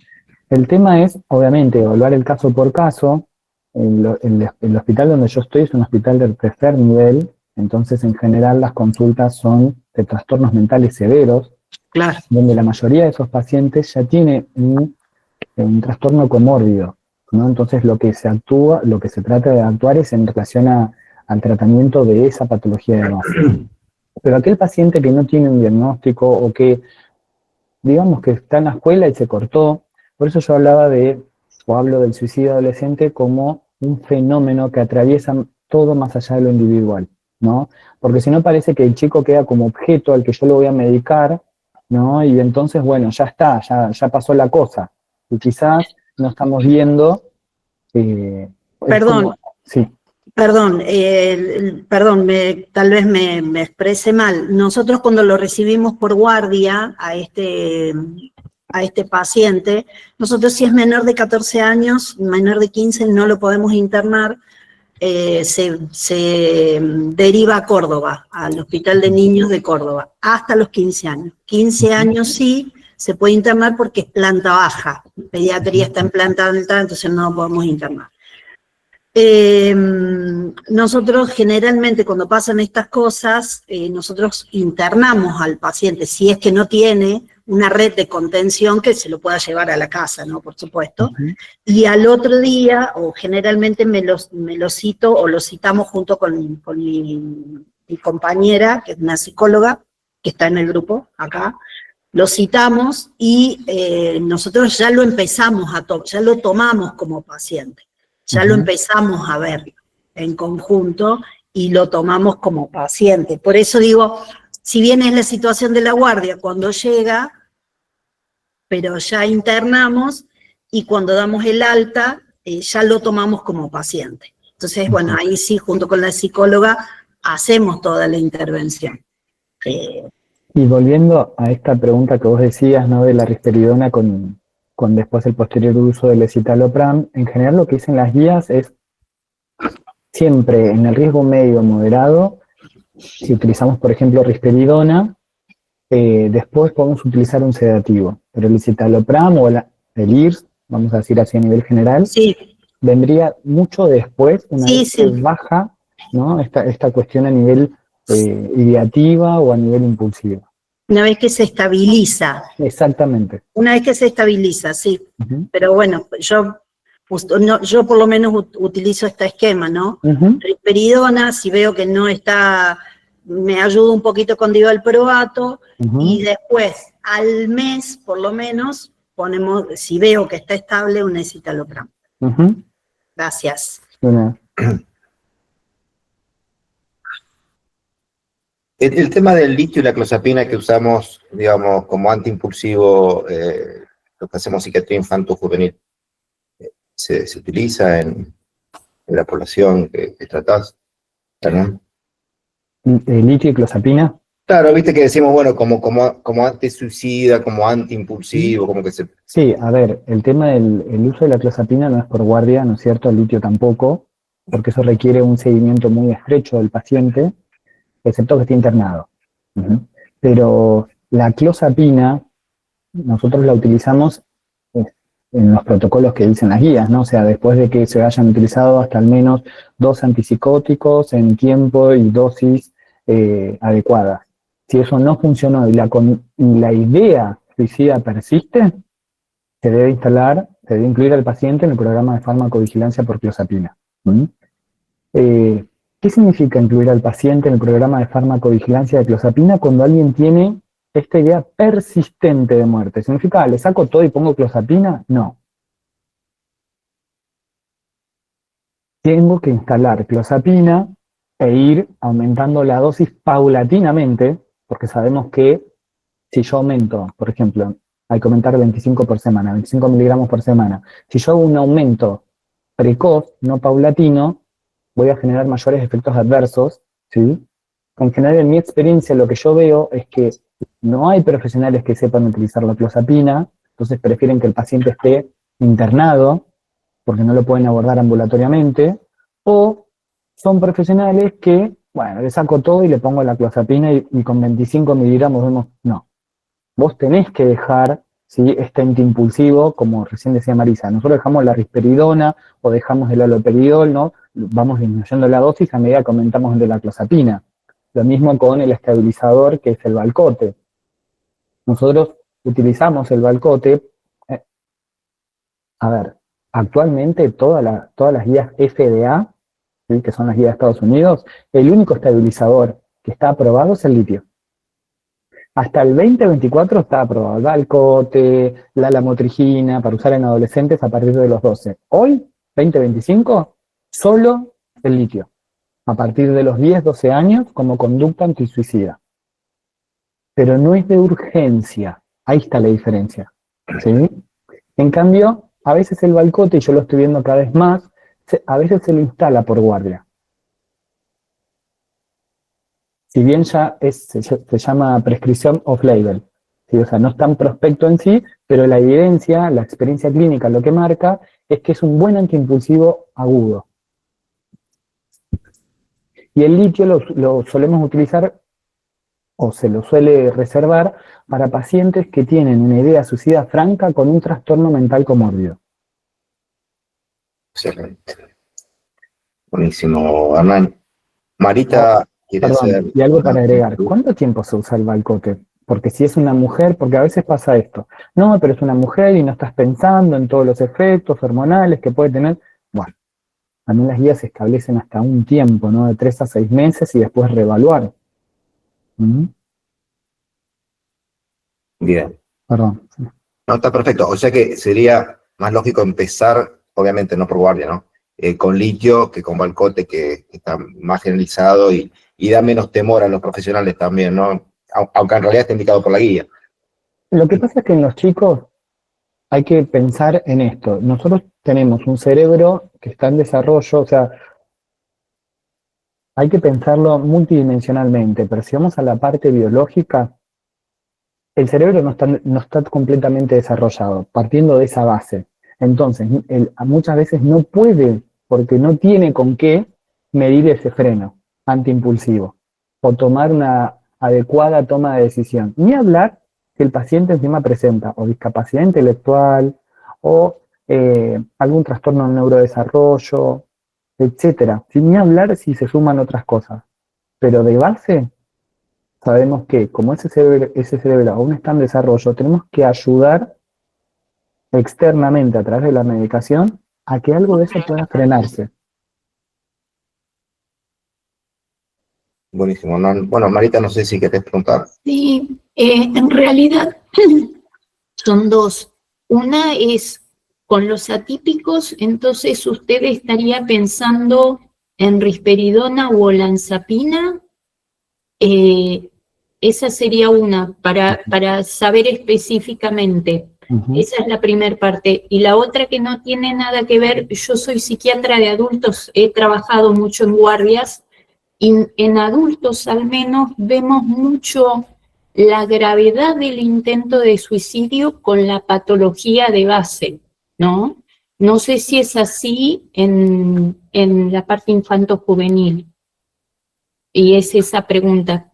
El tema es, obviamente, evaluar el caso por caso. El hospital donde yo estoy es un hospital del tercer nivel, entonces en general las consultas son de trastornos mentales severos, Claro. donde la mayoría de esos pacientes ya tiene un trastorno comórbido, ¿no? Entonces lo que se trata de actuar es en relación al tratamiento de esa patología de base. Pero aquel paciente que no tiene un diagnóstico o que, digamos que está en la escuela y se cortó, por eso yo hablo del suicidio adolescente como un fenómeno que atraviesa todo más allá de lo individual, ¿no? Porque si no parece que el chico queda como objeto al que yo lo voy a medicar, ¿no? Y entonces, bueno, ya está, ya pasó la cosa. Y quizás no estamos viendo... Perdón. Sí. Perdón, tal vez me exprese mal. Nosotros cuando lo recibimos por guardia a este paciente, nosotros si es menor de 14 años, menor de 15, no lo podemos internar, se deriva a Córdoba, al Hospital de Niños de Córdoba, hasta los 15 años. 15 años sí se puede internar porque es planta baja, pediatría está en planta alta, entonces no lo podemos internar. Nosotros generalmente cuando pasan estas cosas, nosotros internamos al paciente, si es que no tiene una red de contención que se lo pueda llevar a la casa, ¿no? Por supuesto. Y al otro día, o generalmente me lo cito, o lo citamos junto con mi compañera, que es una psicóloga, que está en el grupo acá, lo citamos y nosotros ya lo empezamos ya lo tomamos como paciente, ya lo empezamos a ver en conjunto y lo tomamos como paciente. Por eso digo, si bien es la situación de la guardia cuando llega, pero ya internamos y cuando damos el alta, ya lo tomamos como paciente. Entonces, bueno, ahí sí, junto con la psicóloga, hacemos toda la intervención. Y volviendo a esta pregunta que vos decías, ¿no? De la risperidona con después el posterior uso del escitalopram, en general lo que dicen las guías es siempre en el riesgo medio o moderado, si utilizamos, por ejemplo, risperidona, después podemos utilizar un sedativo, pero el escitalopram o el IRS, vamos a decir así a nivel general, Sí, vendría mucho después, una Sí, vez sí. que baja, ¿no? esta cuestión a nivel ideativa o a nivel impulsivo. una vez que se estabiliza. Exactamente. Una vez que se estabiliza, sí. Ujú. Pero bueno, yo por lo menos utilizo este esquema, ¿no? Ujú. Risperidona, si veo que no está, me ayuda un poquito con divalproato, Ujú. y después, al mes, por lo menos, ponemos, si veo que está estable, un escitalopram. Ujú. Gracias. Una- El tema del litio y la clozapina que usamos, digamos, como antiimpulsivo, lo que hacemos psiquiatría infanto-juvenil, se utiliza en la población que tratás, ¿no? litio y clozapina. Claro, viste que decimos, bueno, como antisuicida, como antiimpulsivo, como que se... Sí, a ver, el tema del uso de la clozapina no es por guardia, ¿no es cierto? El litio tampoco, porque eso requiere un seguimiento muy estrecho del paciente, excepto que esté internado. Ujú. Pero la clozapina, nosotros la utilizamos en los protocolos que dicen las guías, ¿no? O sea, después de que se hayan utilizado hasta al menos 2 antipsicóticos en tiempo y dosis adecuadas. Si eso no funcionó y la idea suicida persiste, se debe incluir al paciente en el programa de farmacovigilancia por clozapina. ¿Mm? ¿Qué significa incluir al paciente en el programa de farmacovigilancia de clozapina cuando alguien tiene esta idea persistente de muerte? ¿Significa, le saco todo y pongo clozapina? No. Tengo que instalar clozapina e ir aumentando la dosis paulatinamente, porque sabemos que si yo aumento, por ejemplo, hay que aumentar 25 por semana, 25 miligramos por semana, si yo hago un aumento precoz, no paulatino, voy a generar mayores efectos adversos, ¿sí? En general, en mi experiencia, lo que yo veo es que no hay profesionales que sepan utilizar la clozapina, entonces prefieren que el paciente esté internado, porque no lo pueden abordar ambulatoriamente, o son profesionales que, bueno, le saco todo y le pongo la clozapina y con 25 miligramos vemos, no. Vos tenés que dejar, ¿sí?, este antiimpulsivo, como recién decía Marisa. Nosotros dejamos la risperidona o dejamos el haloperidol, ¿no? Vamos disminuyendo la dosis a medida que aumentamos el de la clozapina. Lo mismo con el estabilizador, que es el Valcote. Nosotros utilizamos el Valcote. A ver, actualmente todas las guías FDA, ¿sí?, que son las guías de Estados Unidos, el único estabilizador que está aprobado es el litio. Hasta el 2024 está aprobado el Valcote, la lamotrigina, para usar en adolescentes a partir de los 12. Hoy, 2025, solo el litio, a partir de los 10-12 años como conducta antisuicida. Pero no es de urgencia, ahí está la diferencia, ¿sí? En cambio, a veces el Valcote, y yo lo estoy viendo cada vez más, a veces se lo instala por guardia. Si bien ya se llama prescripción off-label, ¿sí? O sea, no es tan prospecto en sí, pero la evidencia, la experiencia clínica lo que marca es que es un buen antiimpulsivo agudo. Y el litio lo solemos utilizar, o se lo suele reservar, para pacientes que tienen una idea suicida franca con un trastorno mental comórbido. Excelente. Buenísimo, Hernán. Marita quiere Perdón, hacer... y algo para agregar. ¿Cuánto tiempo se usa el Valcote? Porque si es una mujer, porque a veces pasa esto. No, pero es una mujer y no estás pensando en todos los efectos hormonales que puede tener. Bueno, también las guías establecen hasta un tiempo, ¿no? De 3 a 6 meses y después reevaluar. ¿Mm? Bien. Perdón. No, está perfecto. O sea que sería más lógico empezar, obviamente no por guardia, ¿no? Con litio que con Valcote, que está más generalizado y da menos temor a los profesionales también, ¿no? Aunque en realidad está indicado por la guía. Lo que pasa es que en los chicos hay que pensar en esto. Nosotros tenemos un cerebro que está en desarrollo, o sea, hay que pensarlo multidimensionalmente, pero si vamos a la parte biológica, el cerebro no está completamente desarrollado, partiendo de esa base. Entonces, muchas veces no puede, porque no tiene con qué medir ese freno antiimpulsivo o tomar una adecuada toma de decisión. Ni hablar si el paciente encima presenta o discapacidad intelectual o algún trastorno del neurodesarrollo, etcétera. Sin ni hablar si se suman otras cosas. Pero de base, sabemos que como ese cerebro aún está en desarrollo, tenemos que ayudar externamente a través de la medicación a que algo de eso pueda frenarse. Buenísimo. Bueno, Marita, no sé si querés preguntar. Sí, en realidad son dos. Una es con los atípicos, entonces usted estaría pensando en risperidona o olanzapina. Esa sería una, para saber específicamente. Esa es la primera parte. Y la otra que no tiene nada que ver, yo soy psiquiatra de adultos, he trabajado mucho en guardias, y en adultos al menos vemos mucho la gravedad del intento de suicidio con la patología de base, ¿no? No sé si es así en la parte infanto-juvenil. Y es esa pregunta.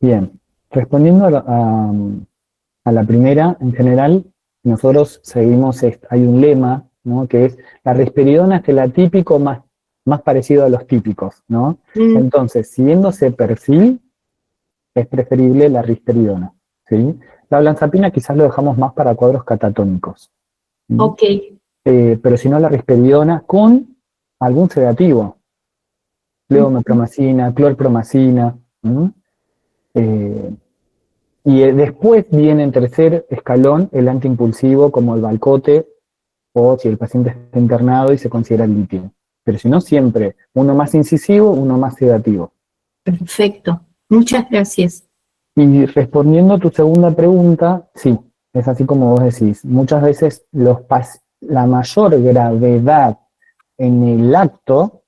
Bien, respondiendo a la primera, en general, nosotros seguimos, hay un lema, ¿no? Que es la risperidona es el atípico más parecido a los típicos, ¿no? Entonces, siguiendo ese perfil, es preferible la risperidona, ¿sí? La olanzapina quizás lo dejamos más para cuadros catatónicos. ¿Sí? Ok. Pero si no, la risperidona con algún sedativo. Levomepromacina, clorpromacina. Y después viene en tercer escalón el antiimpulsivo como el Valcote o si el paciente está internado y se considera el litio. Pero si no, siempre uno más incisivo, uno más sedativo. Perfecto. Muchas gracias. Y respondiendo a tu segunda pregunta, sí, es así como vos decís. Muchas veces la mayor gravedad en el acto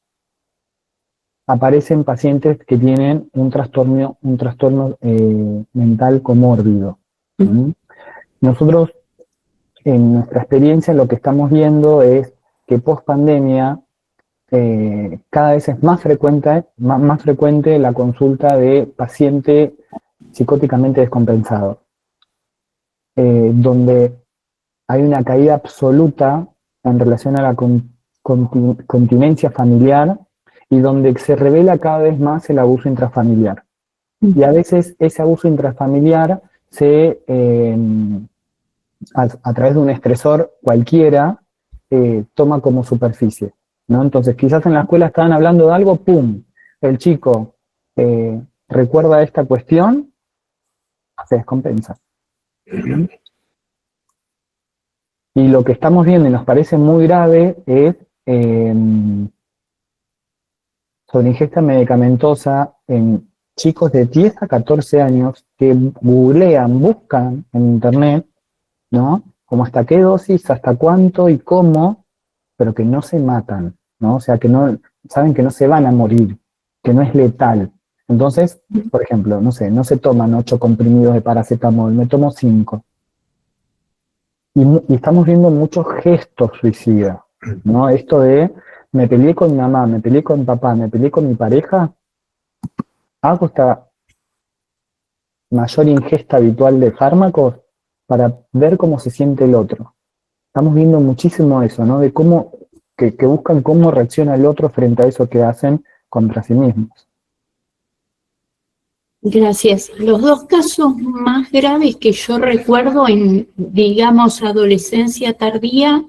aparecen pacientes que tienen un trastorno mental comórbido. Nosotros, en nuestra experiencia, lo que estamos viendo es que post pandemia cada vez es más frecuente la consulta de paciente psicóticamente descompensado, donde hay una caída absoluta en relación a la continencia familiar y donde se revela cada vez más el abuso intrafamiliar. Y a veces ese abuso intrafamiliar a través de un estresor cualquiera, toma como superficie, ¿no? Entonces quizás en la escuela estaban hablando de algo, ¡pum! El chico recuerda esta cuestión, se descompensa. Y lo que estamos viendo y nos parece muy grave es sobre ingesta medicamentosa en chicos de 10 a 14 años que buscan en internet, ¿no? Como hasta qué dosis, hasta cuánto y cómo, pero que no se matan, ¿no? O sea, que no, saben que no se van a morir, que no es letal. Entonces, por ejemplo, no sé, no se toman 8 comprimidos de paracetamol, me tomo 5. Y estamos viendo muchos gestos suicidas, ¿no? Esto de, me peleé con mi mamá, me peleé con mi papá, me peleé con mi pareja, hago esta mayor ingesta habitual de fármacos para ver cómo se siente el otro. Estamos viendo muchísimo eso, ¿no? De cómo, que buscan cómo reacciona el otro frente a eso que hacen contra sí mismos. Gracias. Los dos casos más graves que yo recuerdo en, digamos, adolescencia tardía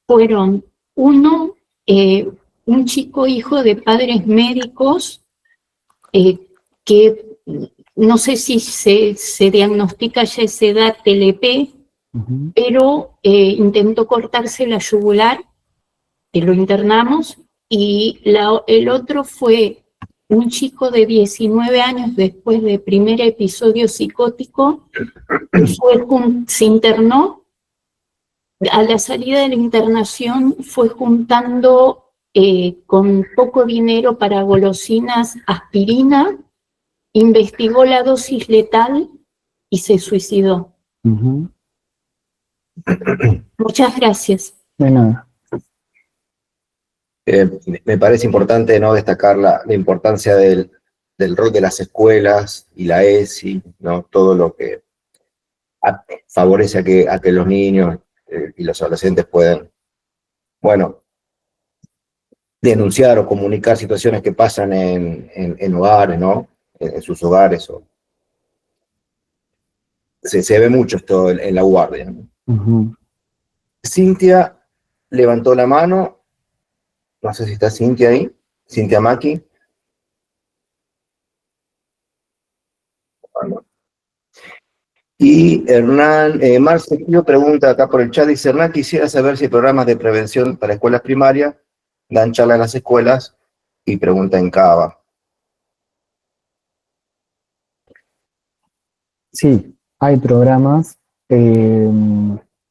fueron uno, un chico hijo de padres médicos que no sé si se diagnostica ya esa edad TLP, Ujú. pero intentó cortarse la yugular y lo internamos, y el otro fue un chico de 19 años después del primer episodio psicótico, se internó. A la salida de la internación fue juntando con poco dinero para golosinas aspirina, investigó la dosis letal y se suicidó. Ujú. Muchas gracias. De nada. Me parece importante, ¿no?, destacar la importancia del rol de las escuelas y la ESI, ¿no? Todo lo que favorece a que los niños y los adolescentes puedan, bueno, denunciar o comunicar situaciones que pasan en hogares, ¿no? En sus hogares. Se ve mucho esto en la guardia, ¿no? Ujú. Cintia levantó la mano, no sé si está Cintia ahí, Cintia Maki. Bueno. Y Hernán, Marcelino pregunta acá por el chat, dice: Hernán, quisiera saber si programas de prevención para escuelas primarias dan charlas en las escuelas, y pregunta en Cava. Sí, hay programas.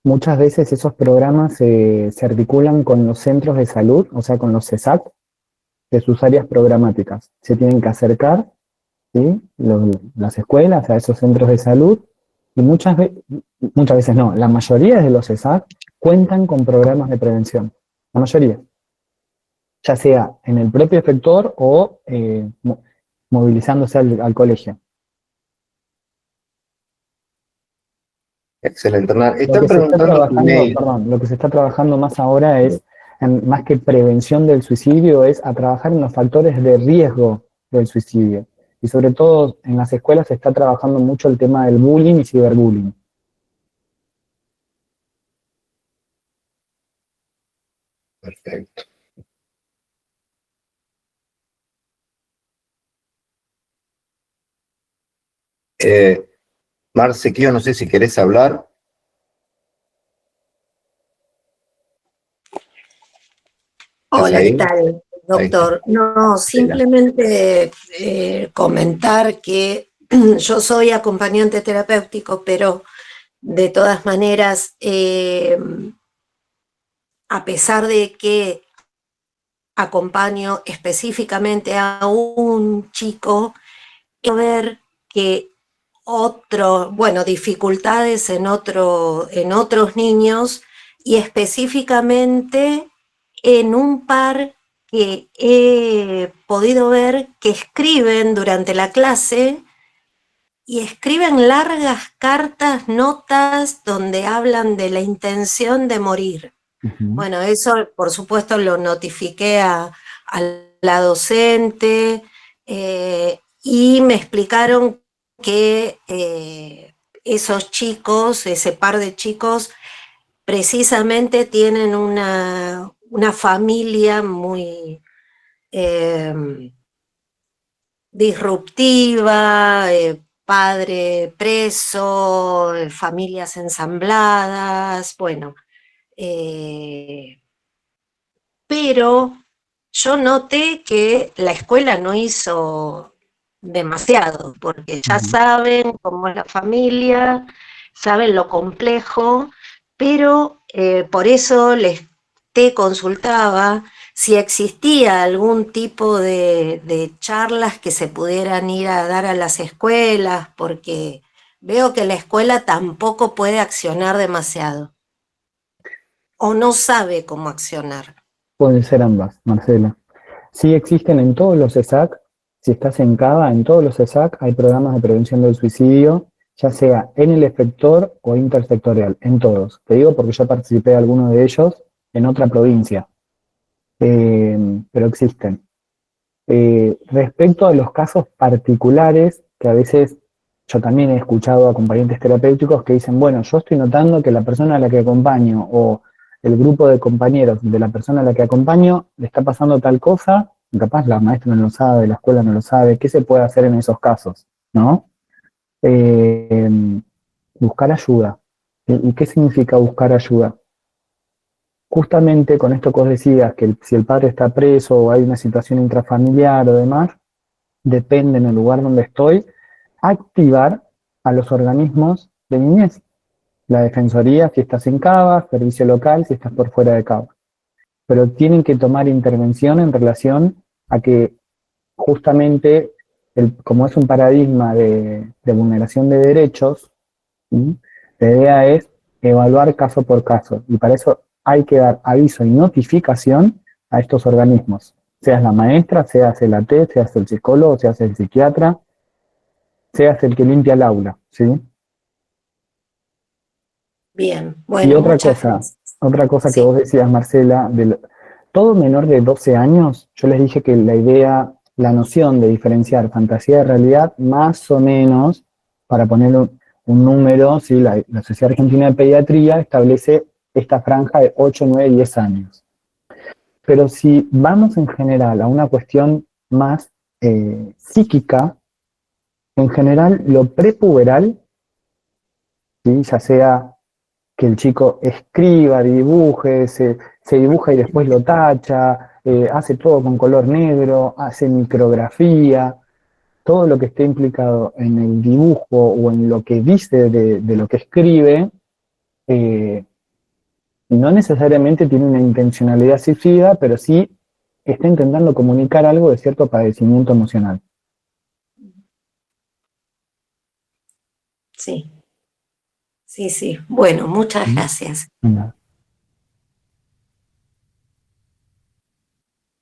Muchas veces esos programas se articulan con los centros de salud, o sea, con los CESAC, de sus áreas programáticas. Se tienen que acercar, ¿sí?, las escuelas a esos centros de salud, y muchas veces no, la mayoría de los CESAC cuentan con programas de prevención. La mayoría. Ya sea en el propio efector o movilizándose al colegio. Excelente, Hernán. Lo Están que se está preguntando tu trabajando, email. perdón, lo que se está trabajando más ahora es, más que prevención del suicidio, es a trabajar en los factores de riesgo del suicidio. Y sobre todo en las escuelas se está trabajando mucho el tema del bullying y ciberbullying. Perfecto. Marce, yo no sé si querés hablar. Hola, ahí? ¿qué tal, Ahí está. doctor? No, simplemente comentar que yo soy acompañante terapéutico, pero de todas maneras, a pesar de que acompaño específicamente a un chico, quiero ver que dificultades en otros niños, y específicamente en un par que he podido ver que escriben durante la clase, y escriben largas cartas, notas, donde hablan de la intención de morir. Ujú. Bueno, eso por supuesto lo notifiqué a la docente, y me explicaron que esos chicos, ese par de chicos, precisamente tienen una familia muy disruptiva, padre preso, familias ensambladas, bueno. Pero yo noté que la escuela no hizo demasiado, porque ya Ujú. saben cómo es la familia, saben lo complejo, pero por eso te consultaba si existía algún tipo de charlas que se pudieran ir a dar a las escuelas, porque veo que la escuela tampoco puede accionar demasiado, o no sabe cómo accionar. Pueden ser ambas, Marcela. Sí existen en todos los CESAC, si estás en CABA, en todos los CESAC hay programas de prevención del suicidio, ya sea en el efector o intersectorial, en todos. Te digo porque yo participé de alguno de ellos en otra provincia, pero existen. Respecto a los casos particulares, que a veces yo también he escuchado a acompañantes terapéuticos que dicen, bueno, yo estoy notando que la persona a la que acompaño o el grupo de compañeros de la persona a la que acompaño le está pasando tal cosa, capaz la maestra no lo sabe, la escuela no lo sabe, ¿qué se puede hacer en esos casos? ¿No? buscar ayuda. ¿Y qué significa buscar ayuda? Justamente con esto que vos decías, que si el padre está preso o hay una situación intrafamiliar o demás, depende en el lugar donde estoy, activar a los organismos de niñez. La defensoría si estás en Cava, servicio local si estás por fuera de Cava. Pero tienen que tomar intervención en relación a que justamente, como es un paradigma de vulneración de derechos, ¿sí? La idea es evaluar caso por caso, y para eso hay que dar aviso y notificación a estos organismos, seas la maestra, seas el AT, seas el psicólogo, seas el psiquiatra, seas el que limpia el aula, ¿sí? Bien, Y bueno, otra muchas cosa, gracias. que vos decías, Marcela, todo menor de 12 años, yo les dije que la idea, la noción de diferenciar fantasía de realidad, más o menos, para poner un número, ¿sí? La Sociedad Argentina de Pediatría establece esta franja de 8, 9, 10 años. Pero si vamos en general a una cuestión más psíquica, en general lo prepuberal, ¿sí? Ya sea que el chico escriba, dibuje, se dibuja y después lo tacha, hace todo con color negro, hace micrografía, todo lo que esté implicado en el dibujo o en lo que dice de lo que escribe, no necesariamente tiene una intencionalidad suicida, pero sí está intentando comunicar algo de cierto padecimiento emocional. Sí, sí, sí. Bueno, muchas gracias.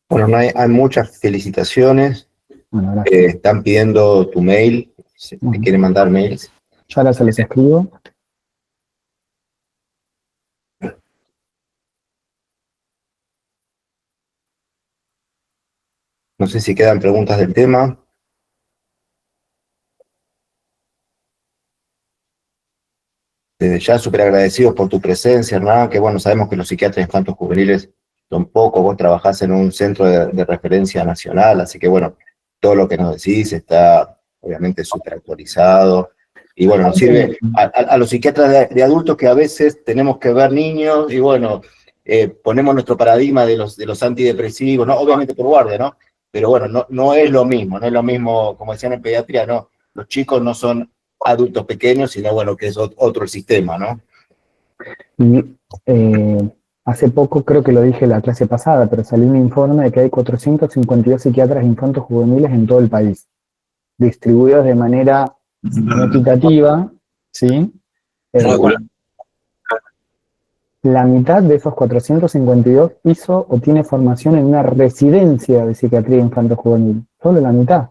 Bueno, no hay muchas felicitaciones. Bueno, gracias. Están pidiendo tu mail, si te quieren mandar mails. Yo ahora se los escribo. No sé si quedan preguntas del tema. Desde ya súper agradecidos por tu presencia, Hernán, que bueno, sabemos que los psiquiatras infantos juveniles son pocos, vos trabajás en un centro de referencia nacional, así que bueno, todo lo que nos decís está obviamente súper actualizado, y bueno, nos sirve a los psiquiatras de adultos que a veces tenemos que ver niños, y bueno, ponemos nuestro paradigma de los antidepresivos, ¿no? Obviamente por guardia, ¿no? Pero bueno, no es lo mismo, como decían en pediatría, no, los chicos no son adultos pequeños, sino bueno, que es otro el sistema, ¿no? Y hace poco, creo que lo dije en la clase pasada, pero salió un informe de que hay 452 psiquiatras infantos juveniles en todo el país, distribuidos de manera equitativa, ¿sí? La mitad de esos 452 hizo o tiene formación en una residencia de psiquiatría infanto juvenil, solo la mitad.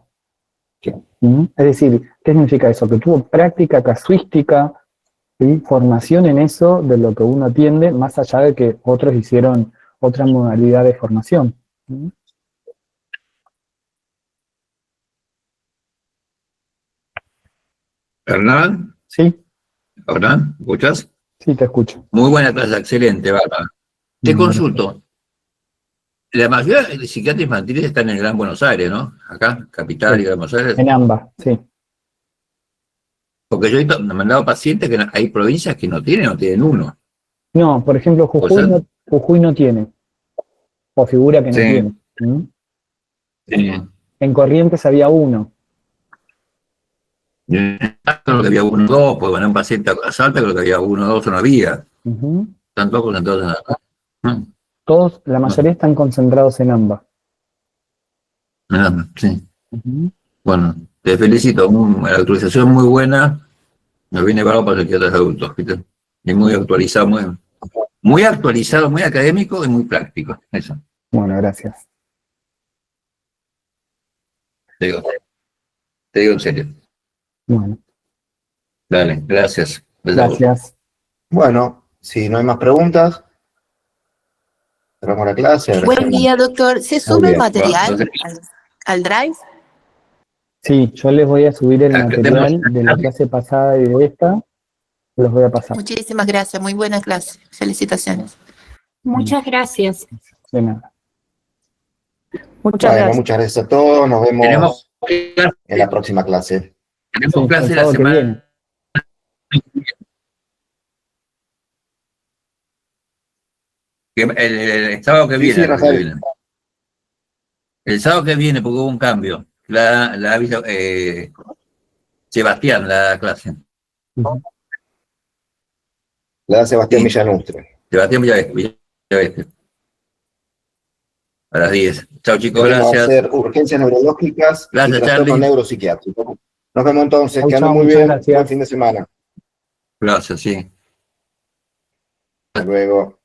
Es decir, ¿qué significa eso? Que tuvo práctica casuística, ¿sí? Formación en eso de lo que uno atiende, más allá de que otros hicieron otra modalidad de formación. Hernán. Sí. Hernán, ¿me escuchás? Sí, te escucho. Muy buena clase, excelente, bárbara. Te consulto. La mayoría de psiquiatras infantiles están en el Gran Buenos Aires, ¿no? Acá, capital y Gran Buenos Aires. En ambas, sí. Porque yo he mandado pacientes que hay provincias que no tienen uno. No, por ejemplo, Jujuy no tiene. O figura que no tiene. Sí. En Corrientes había uno. Creo que había 1 o 2, pues bueno, un paciente a Salta creo que había 1 o 2 o no había. Están todos concentrados en acá. Todos, la mayoría están concentrados en ambas. Sí. Bueno, te felicito, la actualización muy buena, nos viene para los psiquiatras adultos, ¿viste? Y muy actualizado, muy actualizado, muy académico y muy práctico, eso. Bueno, gracias. Te digo en serio. Bueno. Dale, gracias. Gracias. Bueno, si no hay más preguntas, cerramos la clase. Buen día, doctor. ¿Se sube el material al Drive? Sí, yo les voy a subir el material de la clase pasada y de esta. Los voy a pasar. Muchísimas gracias. Muy buena clase. Felicitaciones. Muchas gracias. De nada. Muchas gracias a todos. Nos vemos en la próxima clase. Tenemos Sí, clase el la sábado que semana. viene. El sábado que Sí, viene, sí, la clase que Rafael. viene. El sábado que viene, porque hubo un cambio. La avisa Sebastián, la clase. La da Sebastián Sí. Villanustre. Sebastián Villaveste. A las 10. Chao, chicos, Venimos a gracias. hacer urgencias neurológicas y Gracias, trastornos Charlie. neuropsiquiátricos. Nos vemos entonces, Chau, que anden chau, muy muchas bien. gracias. Buen fin de semana. Gracias, sí. Hasta luego.